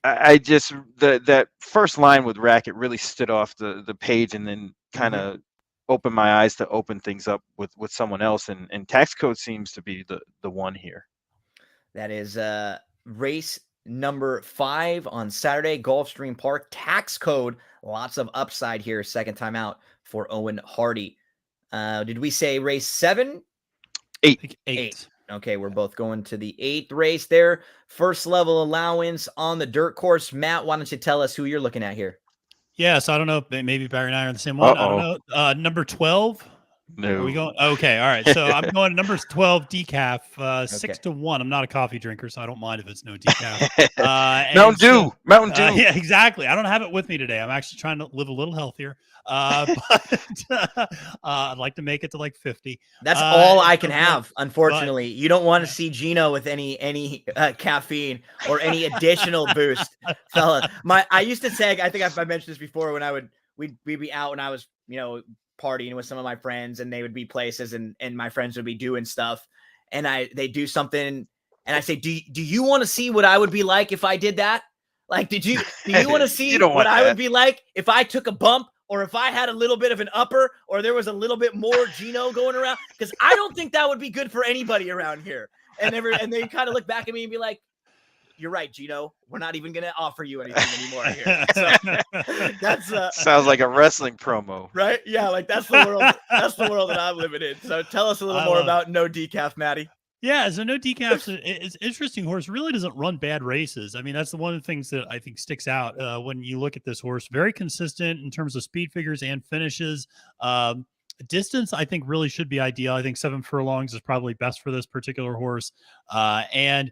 I just that first line with Racket really stood off the page, and then kind Mhm. of opened my eyes to open things up with someone else, and Tax Code seems to be the one here. That is race number 5 on Saturday, Gulfstream Park. Tax Code, lots of upside here. Second time out for Owen Hardy. Did we say race 7? 8. I think 8. Okay, we're both going to the 8th race there. First level allowance on the dirt course. Matt, why don't you tell us who you're looking at here? Yeah, so I don't know. Maybe Barry and I are the same Uh one. I don't oh. know. Number 12. Are we No. going? Okay, all right. So I'm going number 12 decaf, 6-1. I'm not a coffee drinker, so I don't mind if it's no decaf. Mountain Dew. Mountain Dew. Yeah, exactly. I don't have it with me today. I'm actually trying to live a little healthier. But I'd like to make it to like 50. That's all I can But- have, unfortunately. You don't want to see Gino with any caffeine or any additional boost, fella. I used to say, I think I mentioned this before, when we'd be out and I was, partying with some of my friends, and they would be places, and my friends would be doing stuff, and they do something, and I say, do you want to see what I would be like if I did that? Like, do you want to see You don't what want I would that. be like if I took a bump, or if I had a little bit of an upper, or there was a little bit more Gino going around? Because I don't think that would be good for anybody around here. And they kind of look back at me and be like, "You're right, Gino. We're not even going to offer you anything anymore here." So that's Sounds like a wrestling promo. right. Yeah, like that's the world. That's the world that I'm living in. So tell us a little more about no decaf, Maddie. Yeah, so no decafs. It's interesting. Horse really doesn't run bad races. I mean, that's one of the things that I think sticks out when you look at this horse. Very consistent in terms of speed figures and finishes. Distance, I think, really should be ideal. I think 7 furlongs is probably best for this particular horse. And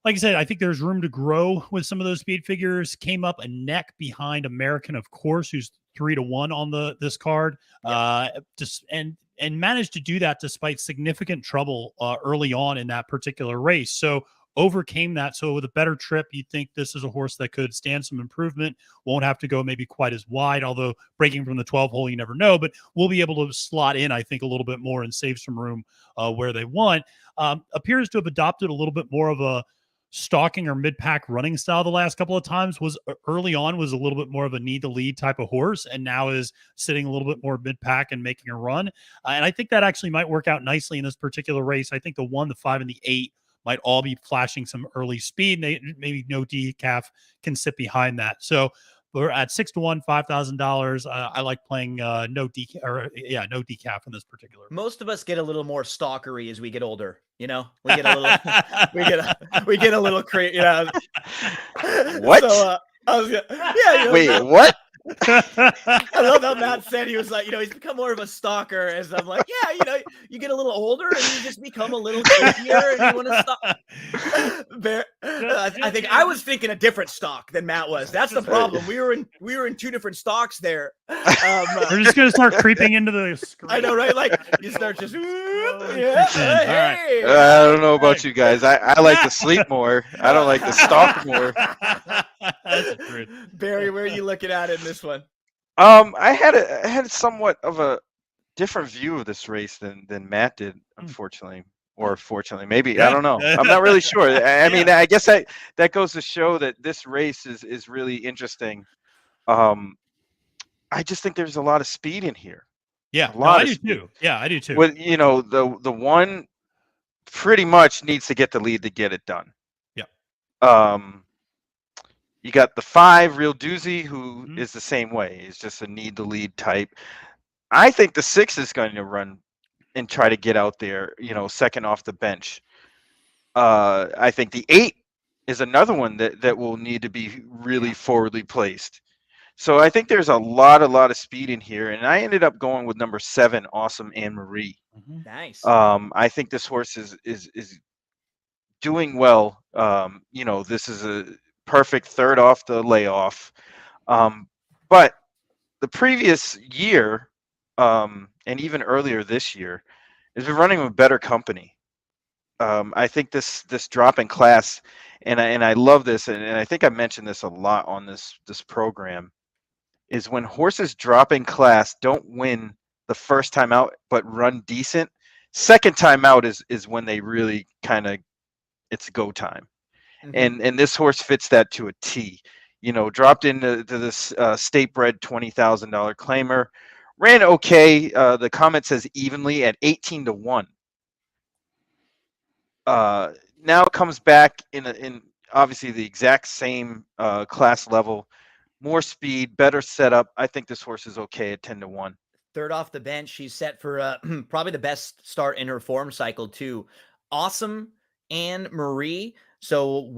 like I said, I think there's room to grow with some of those speed figures. Came up a neck behind American, of course, who's 3-1 on this card. Just and managed to do that despite significant trouble early on in that particular race. So overcame that. So with a better trip, you'd think this is a horse that could stand some improvement. Won't have to go maybe quite as wide, although breaking from the 12 hole, you never know, but we'll be able to slot in, I think, a little bit more and save some room where they want. Appears to have adopted a little bit more of a stalking or mid-pack running style the last couple of times. Was early on was a little bit more of a need to lead type of horse, and now is sitting a little bit more mid-pack and making a run. And I think that actually might work out nicely in this particular race. I think the 1, the 5, and the 8 might all be flashing some early speed. Maybe no decaf can sit behind that. So we're at 6-1, $5,000. I like playing no decaf in this particular. Most of us get a little more stalkery as we get older. You know, we get a little, we get a little crazy. You know, What? So, I was gonna, yeah. You know, Wait, what? I love how Matt said he was like, he's become more of a stalker. As I'm like, yeah, you get a little older and you just become a little creepier and you want to stalk. I think I was thinking a different stock than Matt was. That's the problem. We were in two different stocks there. We're just gonna start creeping into the screen. I know, right? Like you start just, Yeah. hey. I don't know about you guys. I like to sleep more. I don't like to stalk more. That's true. Barry, where are you looking at in this one? I had somewhat of a different view of this race than Matt did, unfortunately, or fortunately, maybe. I don't know. I'm not really sure. I mean, I guess that goes to show that this race is really interesting. I just think there's a lot of speed in here. Yeah, A lot I of do speed. too. Yeah, I do too. With the one pretty much needs to get the lead to get it done. Yeah. You got the 5 Real Doozy, who is the same way. He's just a need the lead type. I think the 6 is going to run and try to get out there, second off the bench. I think the 8 is another one that will need to be really forwardly placed. So I think there's a lot of speed in here, and I ended up going with number 7, Awesome Anne Marie. Nice. I think this horse is doing well. This is a perfect third off the layoff. But the previous year, and even earlier this year, has been running with better company. I think this drop in class, and I love this, and I think I mentioned this a lot on this program, is when horses drop in class, don't win the first time out, but run decent. Second time out is when they really kind of, it's go time. And this horse fits that to a T. Dropped into this state bred $20,000 claimer, ran okay. The comment says evenly at 18-1. Now comes back in obviously the exact same class level, more speed, better setup. I think this horse is okay at 10-1. Third off the bench, she's set for probably the best start in her form cycle too. Awesome Anne Marie. So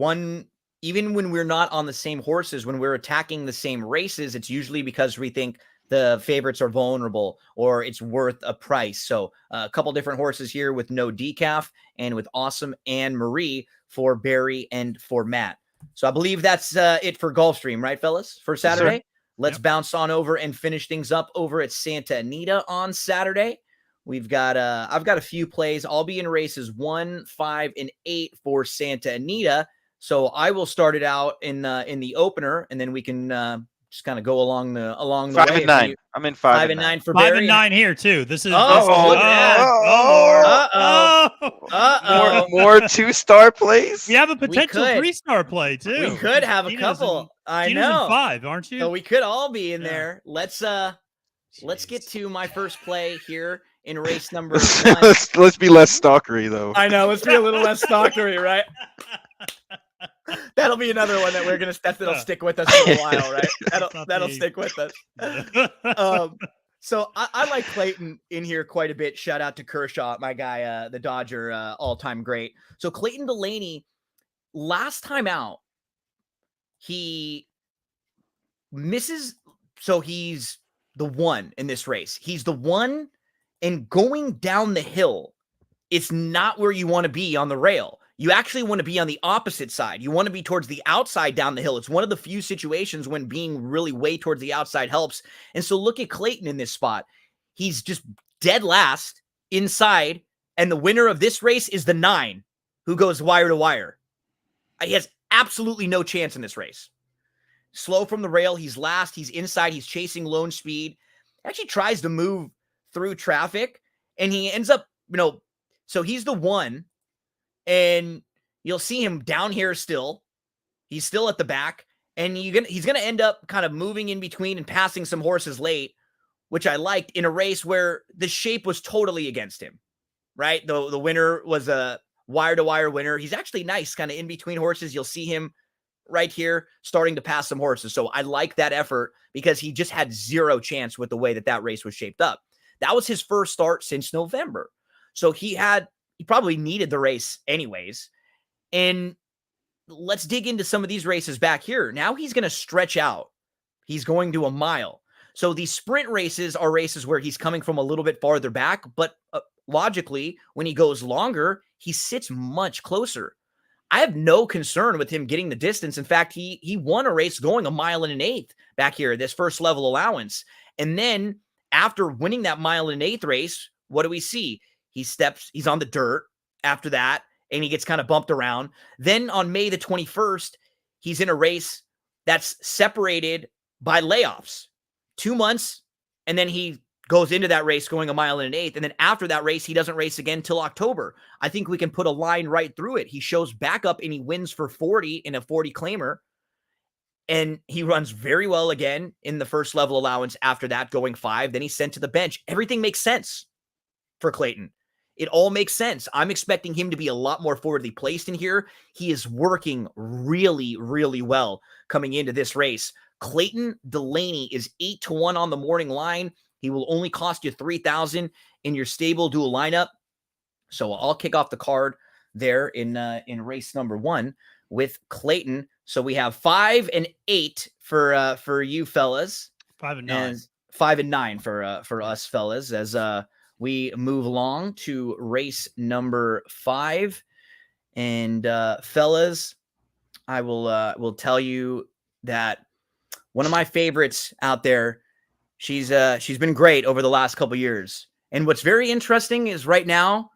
even when we're not on the same horses, when we're attacking the same races, it's usually because we think the favorites are vulnerable or it's worth a price. So a couple different horses here with no decaf and with Awesome Anne Marie for Barry and for Matt. So I believe that's it for Gulfstream, right, fellas, for Saturday? Yes, Let's bounce on over and finish things up over at Santa Anita on Saturday. We've got I've got a few plays. I'll be in races 1, 5, and 8 for Santa Anita. So I will start it out in the opener, and then we can just kind of go along the 5 way. and 9. I'm in 5 and 9 for 5 Barry. and 9 here too. This is more 2-star plays. We have a potential could. 3-star play too. We could have a Gina's couple. in- I Gina's know. in 5, aren't you? So we could all be in Yeah. there. Let's get to my first play here in race number let's 1. let's be less stalkery though. I know. Let's be a little less stalkery, right? That'll be another one that we're gonna. That'll stick with us for a while, right? That'll stick with us. So I like Clayton in here quite a bit. Shout out to Kershaw, my guy, the Dodger, all-time great. So Clayton Delaney, last time out, he misses. So he's the 1 in this race. He's the 1, and going down the hill, it's not where you want to be on the rail. You actually want to be on the opposite side. You want to be towards the outside down the hill. It's one of the few situations when being really way towards the outside helps. And so look at Clayton in this spot. He's just dead last inside. And the winner of this race is the 9 who goes wire to wire. He has absolutely no chance in this race. Slow from the rail. He's last. He's inside. He's chasing lone speed. Actually tries to move through traffic. And he ends up, so he's the 1. And you'll see him down here still. He's still at the back. And he's going to end up kind of moving in between and passing some horses late, which I liked in a race where the shape was totally against him, right? The winner was a wire-to-wire winner. He's actually nice, kind of in between horses. You'll see him right here, starting to pass some horses. So I like that effort because he just had zero chance with the way that race was shaped up. That was his first start since November. So he probably needed the race anyways. And let's dig into some of these races back here. Now he's going to stretch out. He's going to a mile. So these sprint races are races where he's coming from a little bit farther back, but logically, when he goes longer, he sits much closer. I have no concern with him getting the distance. In fact, he won a race going a mile and an eighth back here, this first level allowance. And then after winning that mile and an eighth race, what do we see? He's on the dirt after that, and he gets kind of bumped around. Then on May the 21st, he's in a race that's separated by layoffs. 2 months, and then he goes into that race going a mile and an eighth. And then after that race, he doesn't race again till October. I think we can put a line right through it. He shows back up and he wins for 40 in a 40 claimer. And he runs very well again in the first level allowance after that, going 5. Then he's sent to the bench. Everything makes sense for Clayton. It all makes sense. I'm expecting him to be a lot more forwardly placed in here. He is working really, really well coming into this race. Clayton Delaney is 8-1 on the morning line. He will only cost you 3,000 in your stable dual lineup. So I'll kick off the card there in race number 1 with Clayton. So we have 5 and 8 for you fellas. 5 and 9. 5 and 9 for us fellas as we move along to race number 5. And fellas, I will tell you that one of my favorites out there, she's been great over the last couple years. And what's very interesting is right now,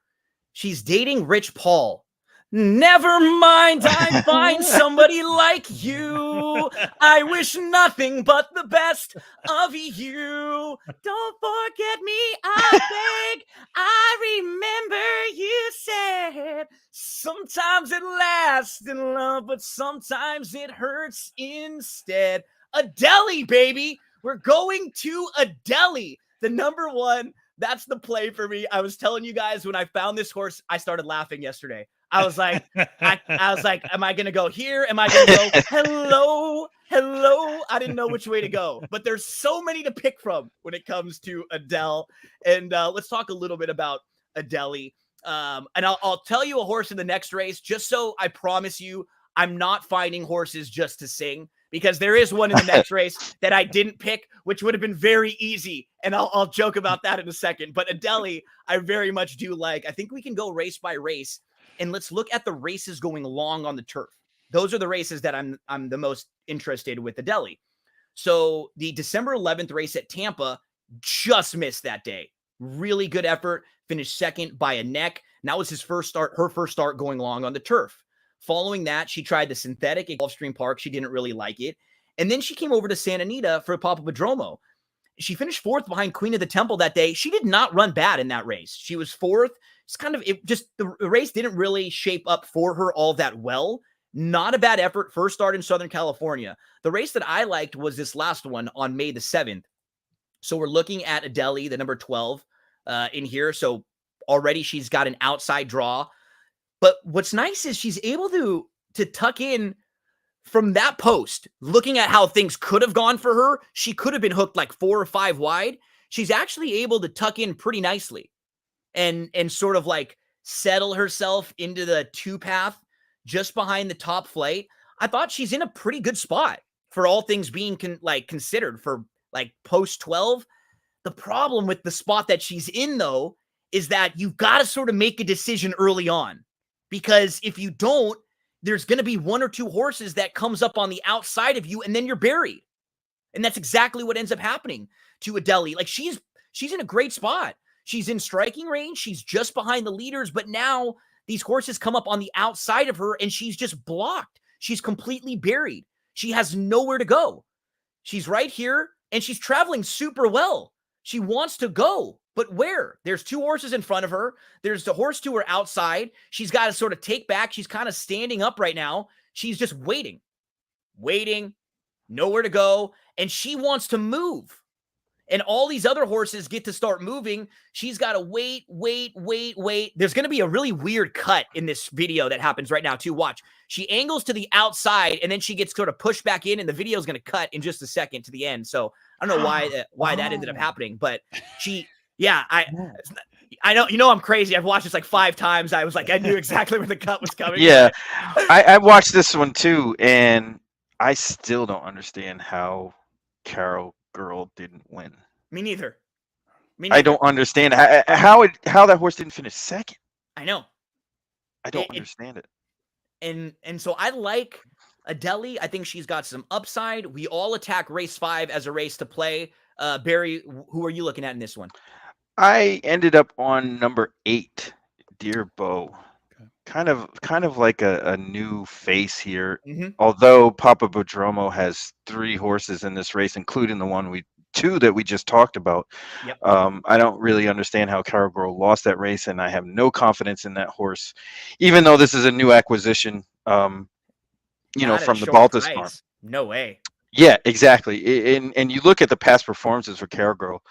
she's dating Rich Paul. Never mind, I find somebody like you. I wish nothing but the best of you. Don't forget me, I beg. I remember you said, sometimes it lasts in love, but sometimes it hurts instead. Adele, baby. We're going to Adele, the number 1. That's the play for me. I was telling you guys when I found this horse, I started laughing yesterday. I was like, am I going to go here? Am I going to go, hello? I didn't know which way to go, but there's so many to pick from when it comes to Adele. And let's talk a little bit about Adele. And I'll tell you a horse in the next race, just so I promise you, I'm not finding horses just to sing, because there is one in the next race that I didn't pick, which would have been very easy. And I'll joke about that in a second. But Adele, I very much do like. I think we can go race by race, and let's look at the races going long on the turf. Those are the races that I'm the most interested with Adele. So the December 11th race at Tampa just missed that day. Really good effort. Finished second by a neck. And that was her first start going long on the turf. Following that, she tried the synthetic at Gulfstream Park. She didn't really like it. And then she came over to Santa Anita for Papa Padromo. She finished 4th behind Queen of the Temple that day. She did not run bad in that race. She was 4th. The race didn't really shape up for her all that well. Not a bad effort. First start in Southern California. The race that I liked was this last one on May the 7th. So we're looking at Adele, the number 12 in here. So already she's got an outside draw. But what's nice is she's able to tuck in from that post. Looking at how things could have gone for her, she could have been hooked like 4 or 5 wide. She's actually able to tuck in pretty nicely and sort of like settle herself into the 2 path just behind the top flight. I thought she's in a pretty good spot for all things being considered for like post 12. The problem with the spot that she's in, though, is that you've got to sort of make a decision early on. Because if you don't, there's going to be 1 or 2 horses that comes up on the outside of you, and then you're buried. And that's exactly what ends up happening to Adele. Like she's in a great spot. She's in striking range. She's just behind the leaders, but now these horses come up on the outside of her, and she's just blocked. She's completely buried. She has nowhere to go. She's right here, and she's traveling super well. She wants to go. But where? There's 2 horses in front of her. There's the horse to her outside. She's got to sort of take back. She's kind of standing up right now. She's just waiting, nowhere to go. And she wants to move. And all these other horses get to start moving. She's got to wait. There's going to be a really weird cut in this video that happens right now, too. Watch. She angles to the outside, and then she gets sort of pushed back in, and the video is going to cut in just a second to the end. So I don't know why that ended up happening, but I know, I'm crazy. I've watched this like 5 times. I was like, I knew exactly where the cut was coming. Yeah, I watched this one too, and I still don't understand how Carol Girl didn't win. Me neither. I don't understand how that horse didn't finish second. I know. I don't understand it. And so I like Adeli. I think she's got some upside. We all attack race 5 as a race to play. Barry, who are you looking at in this one? I ended up on number 8, Dear Beau. Okay. Kind of like a new face here. Mm-hmm. Although Papa Bodromo has 3 horses in this race, including the 2 that we just talked about. Yep. I don't really understand how Carol Girl lost that race, and I have no confidence in that horse, even though this is a new acquisition. From the Baltus farm. No way. Yeah, exactly. And you look at the past performances for Carol Girl,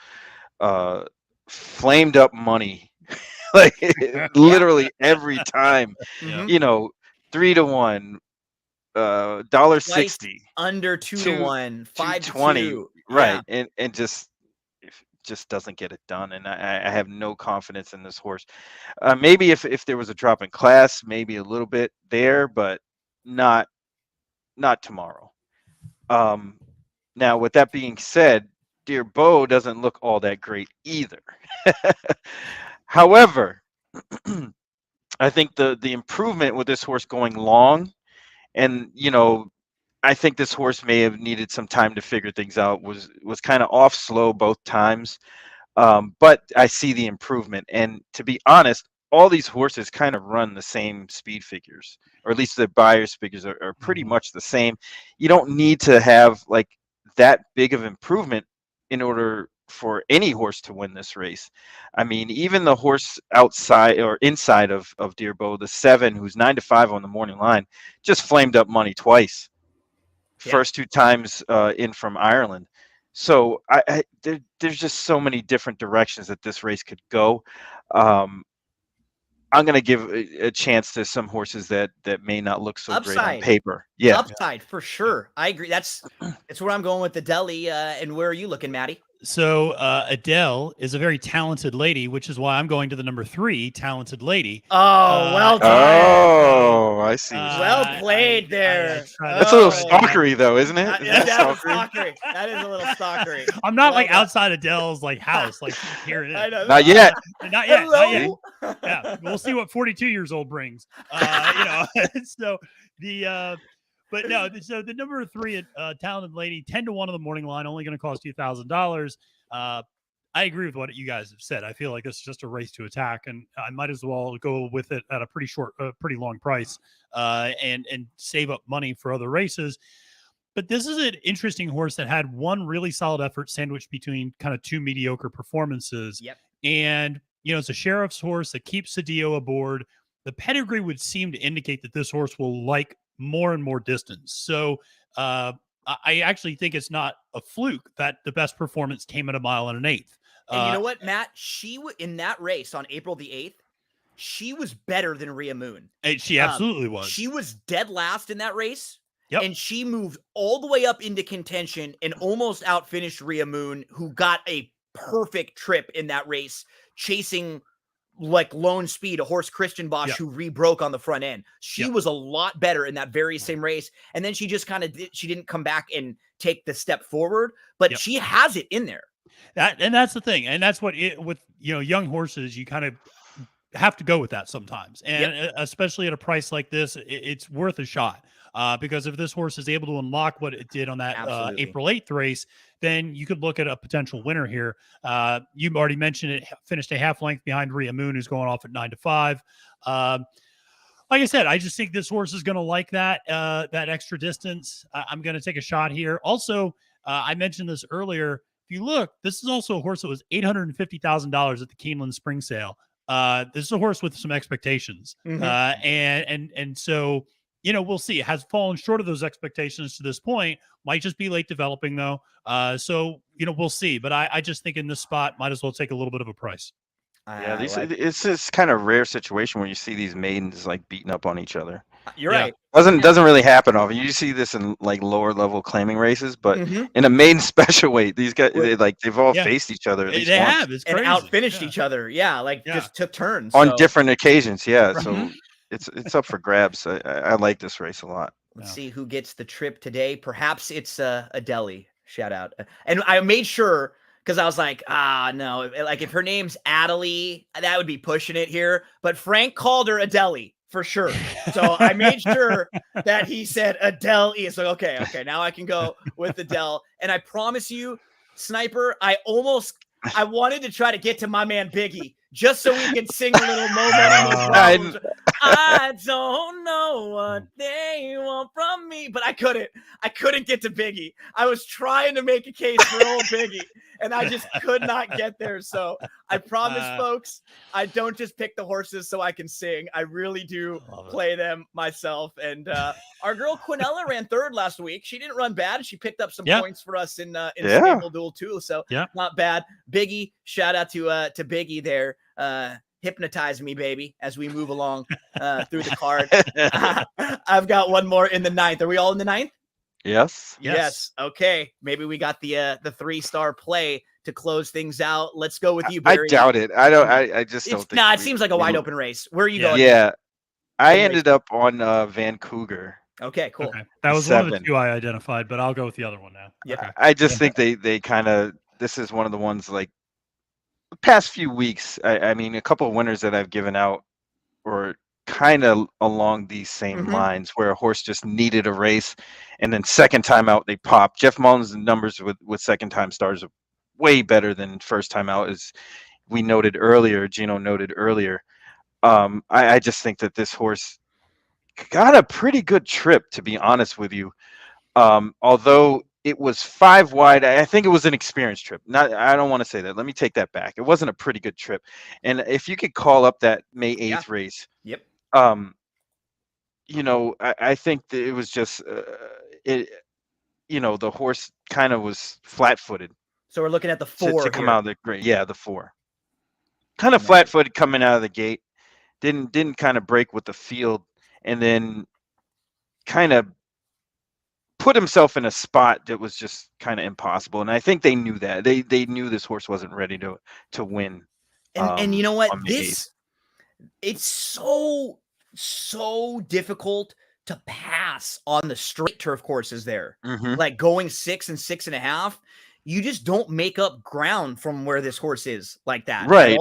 flamed up money, like literally every time. Mm-hmm. 3 to 1, $1.60, under 2 to 1, 5 to 220, right? Yeah. And just doesn't get it done. And I have no confidence in this horse. Maybe if there was a drop in class, maybe a little bit there, but not tomorrow. Now, with that being said, Dear Beau doesn't look all that great either. However, I think the improvement with this horse going long, and I think this horse may have needed some time to figure things out, was kind of off slow both times. But I see the improvement, and to be honest, all these horses kind of run the same speed figures, or at least the buyer's figures are pretty much the same. You don't need to have like that big of improvement in order for any horse to win this race. I mean, even the horse outside or inside of Dear Beau, the 7, who's 9 to 5 on the morning line, just flamed up money twice. Yeah. First 2 times in from Ireland. So there's just so many different directions that this race could go. I'm going to give a chance to some horses that may not look so upside. Great on paper. Yeah, upside for sure. I agree. That's where I'm going with Adeli. And where are you looking, Maddie? So Adele is a very talented lady, which is why I'm going to the number 3, Talented Lady. Oh, well done. Oh, I see. Well played there. That's a little stalkery, though, isn't it? That is stalkery. That is a little stalkery. I'm not like outside Adele's like house. Like here it is. I know. Not yet. Not yet. Hello? Not yet. Yeah, we'll see what 42 years old brings. So the. But no, so the number 3, Talented Lady, 10 to 1 on the morning line, only going to cost $2,000. I agree with what you guys have said. I feel like this is just a race to attack, and I might as well go with it at a pretty long price, and save up money for other races. But this is an interesting horse that had one really solid effort sandwiched between kind of 2 mediocre performances. Yep. And it's a sheriff's horse that keeps Cedillo aboard. The pedigree would seem to indicate that this horse will like more and more distance. So I actually think it's not a fluke that the best performance came at 1 1/8 miles. And you know what, Matt? In that race on April the 8th, she was better than Rhea Moon. And she absolutely was. She was dead last in that race. Yep. And she moved all the way up into contention and almost outfinished Rhea Moon, who got a perfect trip in that race, chasing like lone speed, a horse Christian Bosch who rebroke on the front end. She was a lot better in that very same race. And then she just she didn't come back and take the step forward, but she has it in there. That's the thing. And that's what with young horses, you kind of have to go with that sometimes. And especially at a price like this, it's worth a shot. Because if this horse is able to unlock what it did on that April 8th race, then you could look at a potential winner here. You've already mentioned it finished a half length behind Rhea Moon, who's going off at 9 to 5. Like I said, I just think this horse is going to like that extra distance. I'm going to take a shot here. Also, I mentioned this earlier. If you look, this is also a horse that was $850,000 at the Keeneland Spring Sale. This is a horse with some expectations. Mm-hmm. And so we'll see. It has fallen short of those expectations to this point. Might just be late developing though. So we'll see. But I just think in this spot, might as well take a little bit of a price. Yeah, Like, it's this kind of rare situation where you see these maidens like beating up on each other. you're Yeah. right. Doesn't really happen often. You see this in like lower level claiming races, but Mhm. in a maiden special weight, these guys they've all Yeah. faced each other at least They once have. It's And crazy. outfinished Yeah. each other. Yeah, like Yeah. just took turns. on So different occasions. Yeah, Right. so it's up for grabs. I like this race a lot. let's Yeah. see who gets the trip today. Perhaps it's Adeli. Shout out. And I made sure because I was like, no, like if her name's Adelie, that would be pushing it here. But Frank called her Adeli for sure. So I made sure that he said Adele. It's like, okay, now I can go with Adele. And I promise you, Sniper, I wanted to try to get to my man Biggie just so we could sing a little momentum. I don't know what they want from me, but I couldn't get to Biggie. I was trying to make a case for old Biggie, and I just could not get there. So I promise, folks, I don't just pick the horses so I can sing. I really do play them myself. And our girl Quinella ran third last week. She didn't run bad. She picked up some points for us in Stable Duel too. So not bad. Biggie, shout out to Biggie there. Hypnotize me, baby, as we move along through the card. I've got one more in the 9th. Are we all in the 9th? Yes. Okay. Maybe we got the 3-star play to close things out. Let's go with you, Barry. I doubt it. I don't. I just don't think. It seems like a wide open race. Where are you going? Yeah, I ended up on Vancouver. Okay, cool. Okay. That was 7. one of the two I identified, but I'll go with the other one now. Yeah. Okay. I just think they kind of. This is one of the ones like the past few weeks. I mean, a couple of winners that I've given out were kind of along these same lines, where a horse just needed a race, and then second time out they pop. Jeff Mullins' numbers with second time stars are way better than first time out, as we noted earlier. Gino noted earlier. I just think that this horse got a pretty good trip, to be honest with you. Although it was 5 wide, I think it was an experienced trip. I don't want to say that. Let me take that back. It wasn't a pretty good trip. And if you could call up that May 8th race, I think that it was just the horse kind of was flat-footed. So we're looking at the 4 to come out of the grade. Yeah, the 4. Kind of flat-footed coming out of the gate. Didn't kind of break with the field, and then kind of put himself in a spot that was just kind of impossible. And I think they knew that. They knew this horse wasn't ready to win. And you know what? It's so difficult to pass on the straight turf courses there. Like going 6 and 6.5. You just don't make up ground from where this horse is like that. Right.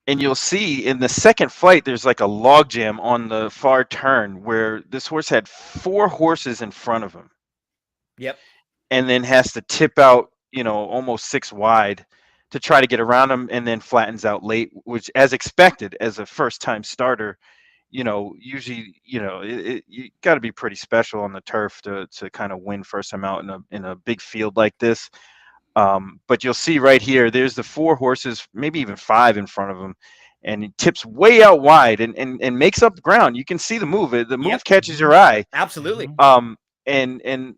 And you'll see in the second flight, there's like a log jam on the far turn where this horse had 4 horses in front of him. Yep. And then has to tip out, almost 6 wide to try to get around him, and then flattens out late, which, as expected, as a first-time starter, usually, you got to be pretty special on the turf to kind of win first time out in a big field like this. But you'll see right here, there's the 4 horses, maybe even 5 in front of him, and he tips way out wide and makes up the ground. You can see the move. The move catches your eye. Absolutely. And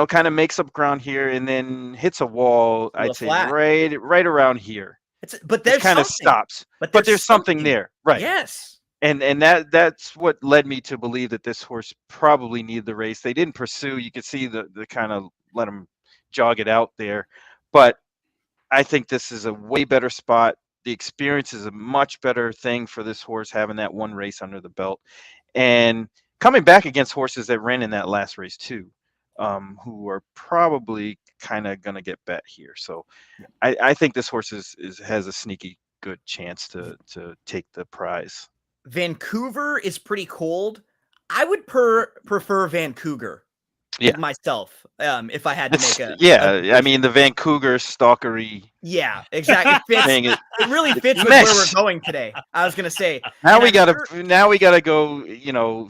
kind of makes up ground here, and then hits a wall. I'd say right around here. But there's kind of stops. But there's something there, right? Yes. And that's what led me to believe that this horse probably needed the race. They didn't pursue. You could see the kind of let him jog it out there, but I think this is a way better spot. The experience is a much better thing for this horse, having that one race under the belt and coming back against horses that ran in that last race too, who are probably kind of going to get bet here. So I think this horse has a sneaky good chance to take the prize. Vancouver is pretty cold. I would prefer Vancouver. Myself, if I had to make I mean the Vancouver stalkery. Yeah, exactly. It really fits with where we're going today. I was gonna say now we gotta go.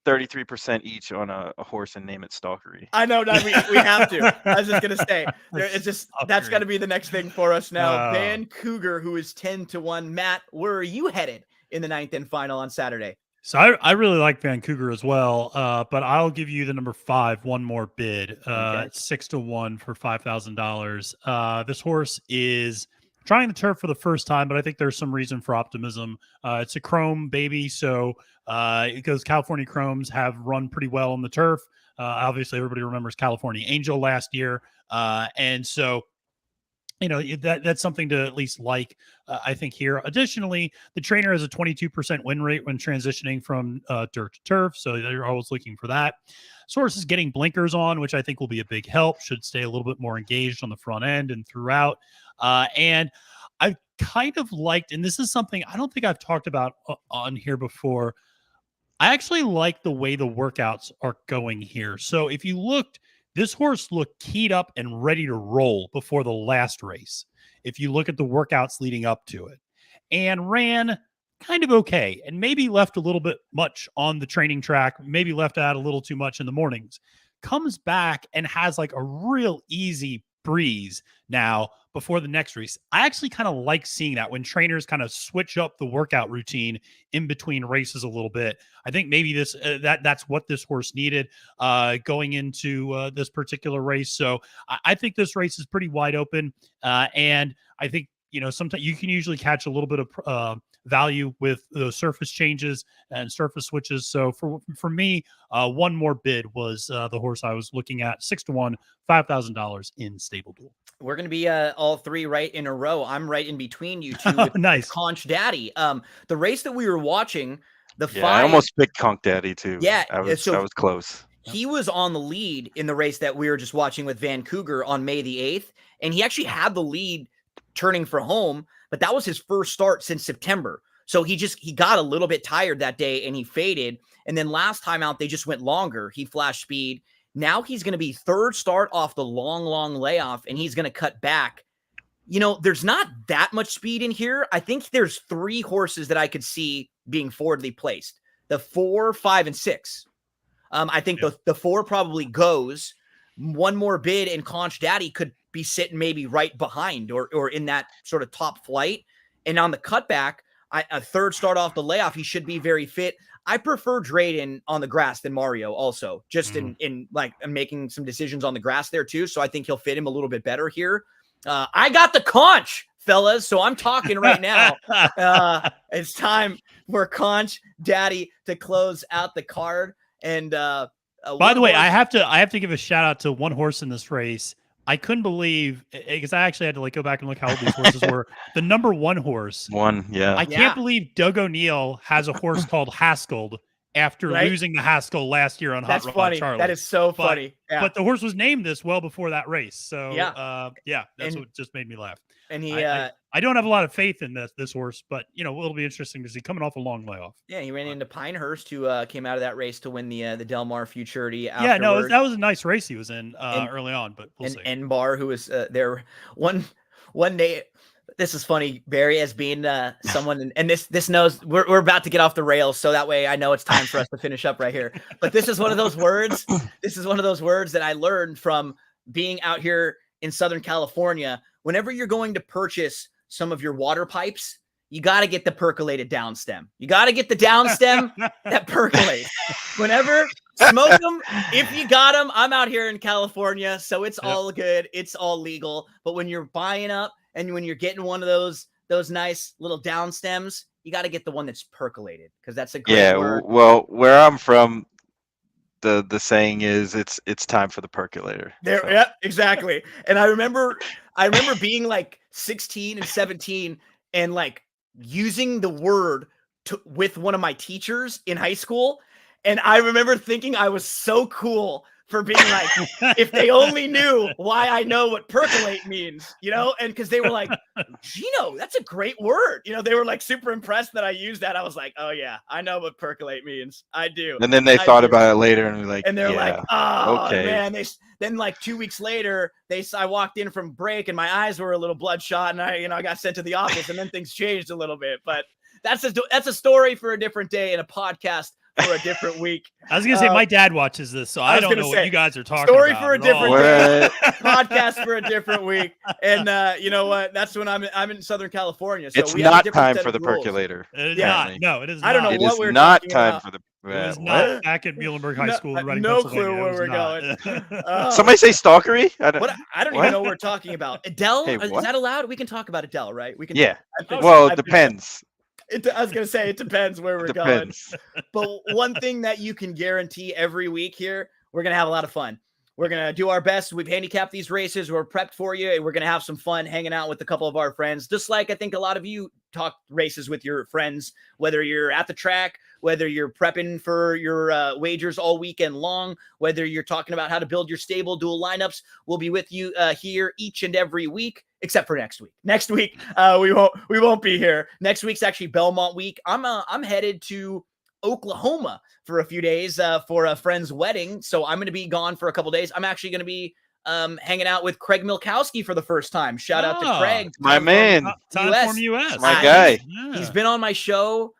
33% each on a horse and name it stalkery. I know that we have to. I was just gonna say it's just that's got to be the next thing for us now. Vancouver, who is 10-1. Matt, where are you headed in the 9th and final on Saturday? So I really like Vancouver as well, but I'll give you the number 5, one more bid, Okay. 6-1 for $5,000. This horse is trying the turf for the first time, but I think there's some reason for optimism. It's a chrome baby, so because California Chromes have run pretty well on the turf. Obviously, everybody remembers California Angel last year, and so that's something to at least like. I think here. Additionally, the trainer has a 22% win rate when transitioning from dirt to turf, so they're always looking for that. Source is getting blinkers on, which I think will be a big help. Should stay a little bit more engaged on the front end and throughout. And I kind of liked, and this is something I don't think I've talked about on here before. I actually like the way the workouts are going here. So if you looked, this horse looked keyed up and ready to roll before the last race. If you look at the workouts leading up to it, and ran kind of okay, and maybe left a little bit much on the training track, maybe left out a little too much in the mornings, comes back and has like a real easy breeze now before the next race. I actually kind of like seeing that when trainers kind of switch up the workout routine in between races a little bit. I think maybe this that's what this horse needed going into this particular race. So I think this race is pretty wide open, and I think sometimes you can usually catch a little bit of value with those surface changes and surface switches. So for me, one more bid was the horse I was looking at, 6-1, $5,000 in Stable Duel. We're going to be all three right in a row. I'm right in between you two with Nice. Conch Daddy. The race that we were watching, I almost picked Conch Daddy too. Yeah, I was close. He was on the lead in the race that we were just watching with Vancouver on May the 8th, and he actually had the lead turning for home, but that was his first start since September. So he got a little bit tired that day and he faded. And then last time out, they just went longer. He flashed speed. Now he's going to be third start off the long layoff, and he's going to cut back. There's not that much speed in here. I think there's 3 horses that I could see being forwardly placed: the 4, 5, and 6. I think the 4 probably goes. One more bid, and Conch Daddy could be sitting maybe right behind or in that sort of top flight. And on the cutback, a third start off the layoff, he should be very fit. I prefer Drayden on the grass than Mario also, just in like making some decisions on the grass there too. So I think he'll fit him a little bit better here. I got the Conch, fellas, so I'm talking right now. It's time for Conch Daddy to close out the card. And by the way, I have to give a shout out to one horse in this race. I couldn't believe, because I actually had to go back and look how old these horses were. The number 1 horse. I can't believe Doug O'Neill has a horse called Haskell after losing the Haskell last year on Hot Rod Charlie. That is so funny. But the horse was named this well before that race. So that's what just made me laugh. And I don't have a lot of faith in this horse, but it'll be interesting to see coming off a long layoff. Yeah, he ran into Pinehurst, who Came out of that race to win the Del Mar Futurity. Yeah, no, that was a nice race he was in early on, but we'll see. And N-Bar, who was there one day. This is funny, Barry, as being someone, and this knows we're about to get off the rails, so that way I know it's time for us to finish up right here. But this is one of those words. This is one of those words that I learned from being out here in Southern California. Whenever you're going to purchase some of your water pipes, you got to get the percolated downstem. You got to get the downstem that percolates. Whenever, smoke them. If you got them, I'm out here in California, so it's all good. It's all legal. But when you're buying up and when you're getting one of those nice little downstems, you got to get the one that's percolated, because that's a great word. Well, where I'm from, the saying is it's time for the percolator. Yeah, exactly. And I remember being like 16 and 17 and like using the word with one of my teachers in high school. And I remember thinking I was so cool for being like, if they only knew why I know what percolate means, and because they were like, Gino, that's a great word. They were like super impressed that I used that. I was like, oh yeah, I know what percolate means. I do. And then they thought about it later and were like, and they're like, oh, okay. Man. Then like 2 weeks later, I walked in from break and my eyes were a little bloodshot, and I got sent to the office, and then things changed a little bit. But that's a story for a different day and a podcast for a different week. I was gonna say my dad watches this, so I don't know what you guys are talking story about. for a at different all. day, podcast for a different week. And you know what? That's when I'm in Southern California. So It's we have a not different time set for of the rules. percolator. It is apparently. not. No, it is. I don't know not. It what is we're not talking time about. for the. It was what? not back at Muhlenberg High School in Reading, no clue Pennsylvania. where It was we're not. going. Somebody say stalkery? I don't What? even know what we're talking about. Adele? Hey, Is what? that allowed? We can talk about Adele, right? We can. Yeah. I think- Well, I it think- depends. I was gonna say it depends where we're going. Depends. But one thing that you can guarantee every week here, we're going to have a lot of fun. We're going to do our best. We've handicapped these races. We're prepped for you. And we're going to have some fun hanging out with a couple of our friends, just like I think a lot of you talk races with your friends, whether you're at the track, whether you're prepping for your wagers all weekend long, whether you're talking about how to build your stable dual lineups. We'll be with you here each and every week, except for next week. Next week, we won't be here. Next week's actually Belmont week. I'm headed to Oklahoma for a few days for a friend's wedding. So I'm going to be gone for a couple days. I'm actually going to be hanging out with Craig Milkowski for the first time. Shout out to Craig. My man. Timeform US. My guy. He's been on my show.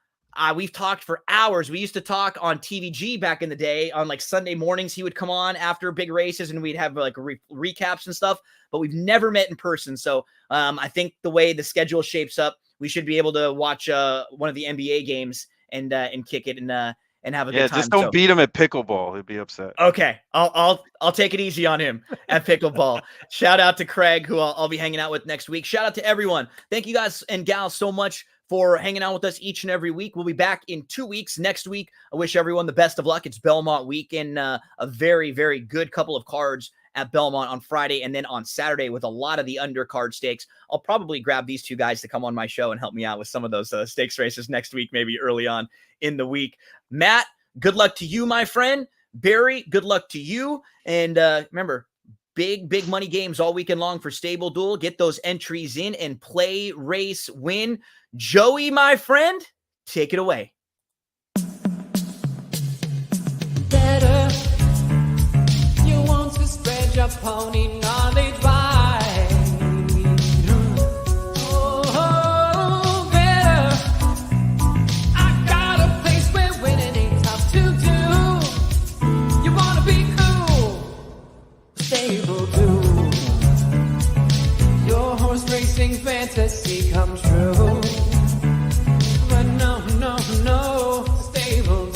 We've talked for hours. We used to talk on TVG back in the day on like Sunday mornings. He would come on after big races and we'd have like recaps and stuff, but we've never met in person. So I think the way the schedule shapes up, we should be able to watch one of the NBA games and kick it and have a good time. Just don't beat him at pickleball. He'd be upset. Okay, I'll take it easy on him at pickleball. Shout out to Craig, who I'll be hanging out with next week. Shout out to everyone. Thank you guys and gals so much for hanging out with us each and every week. We'll be back in 2 weeks. Next week, I wish everyone the best of luck. It's Belmont week and a very, very good couple of cards at Belmont on Friday and then on Saturday with a lot of the undercard stakes. I'll probably grab these two guys to come on my show and help me out with some of those stakes races next week, maybe early on in the week. Matt, good luck to you, my friend. Barry, good luck to you. And remember, big money games all weekend long for Stable Duel. Get those entries in and play, race, win. Joey, my friend, take it away. Better. You want to spread your pony.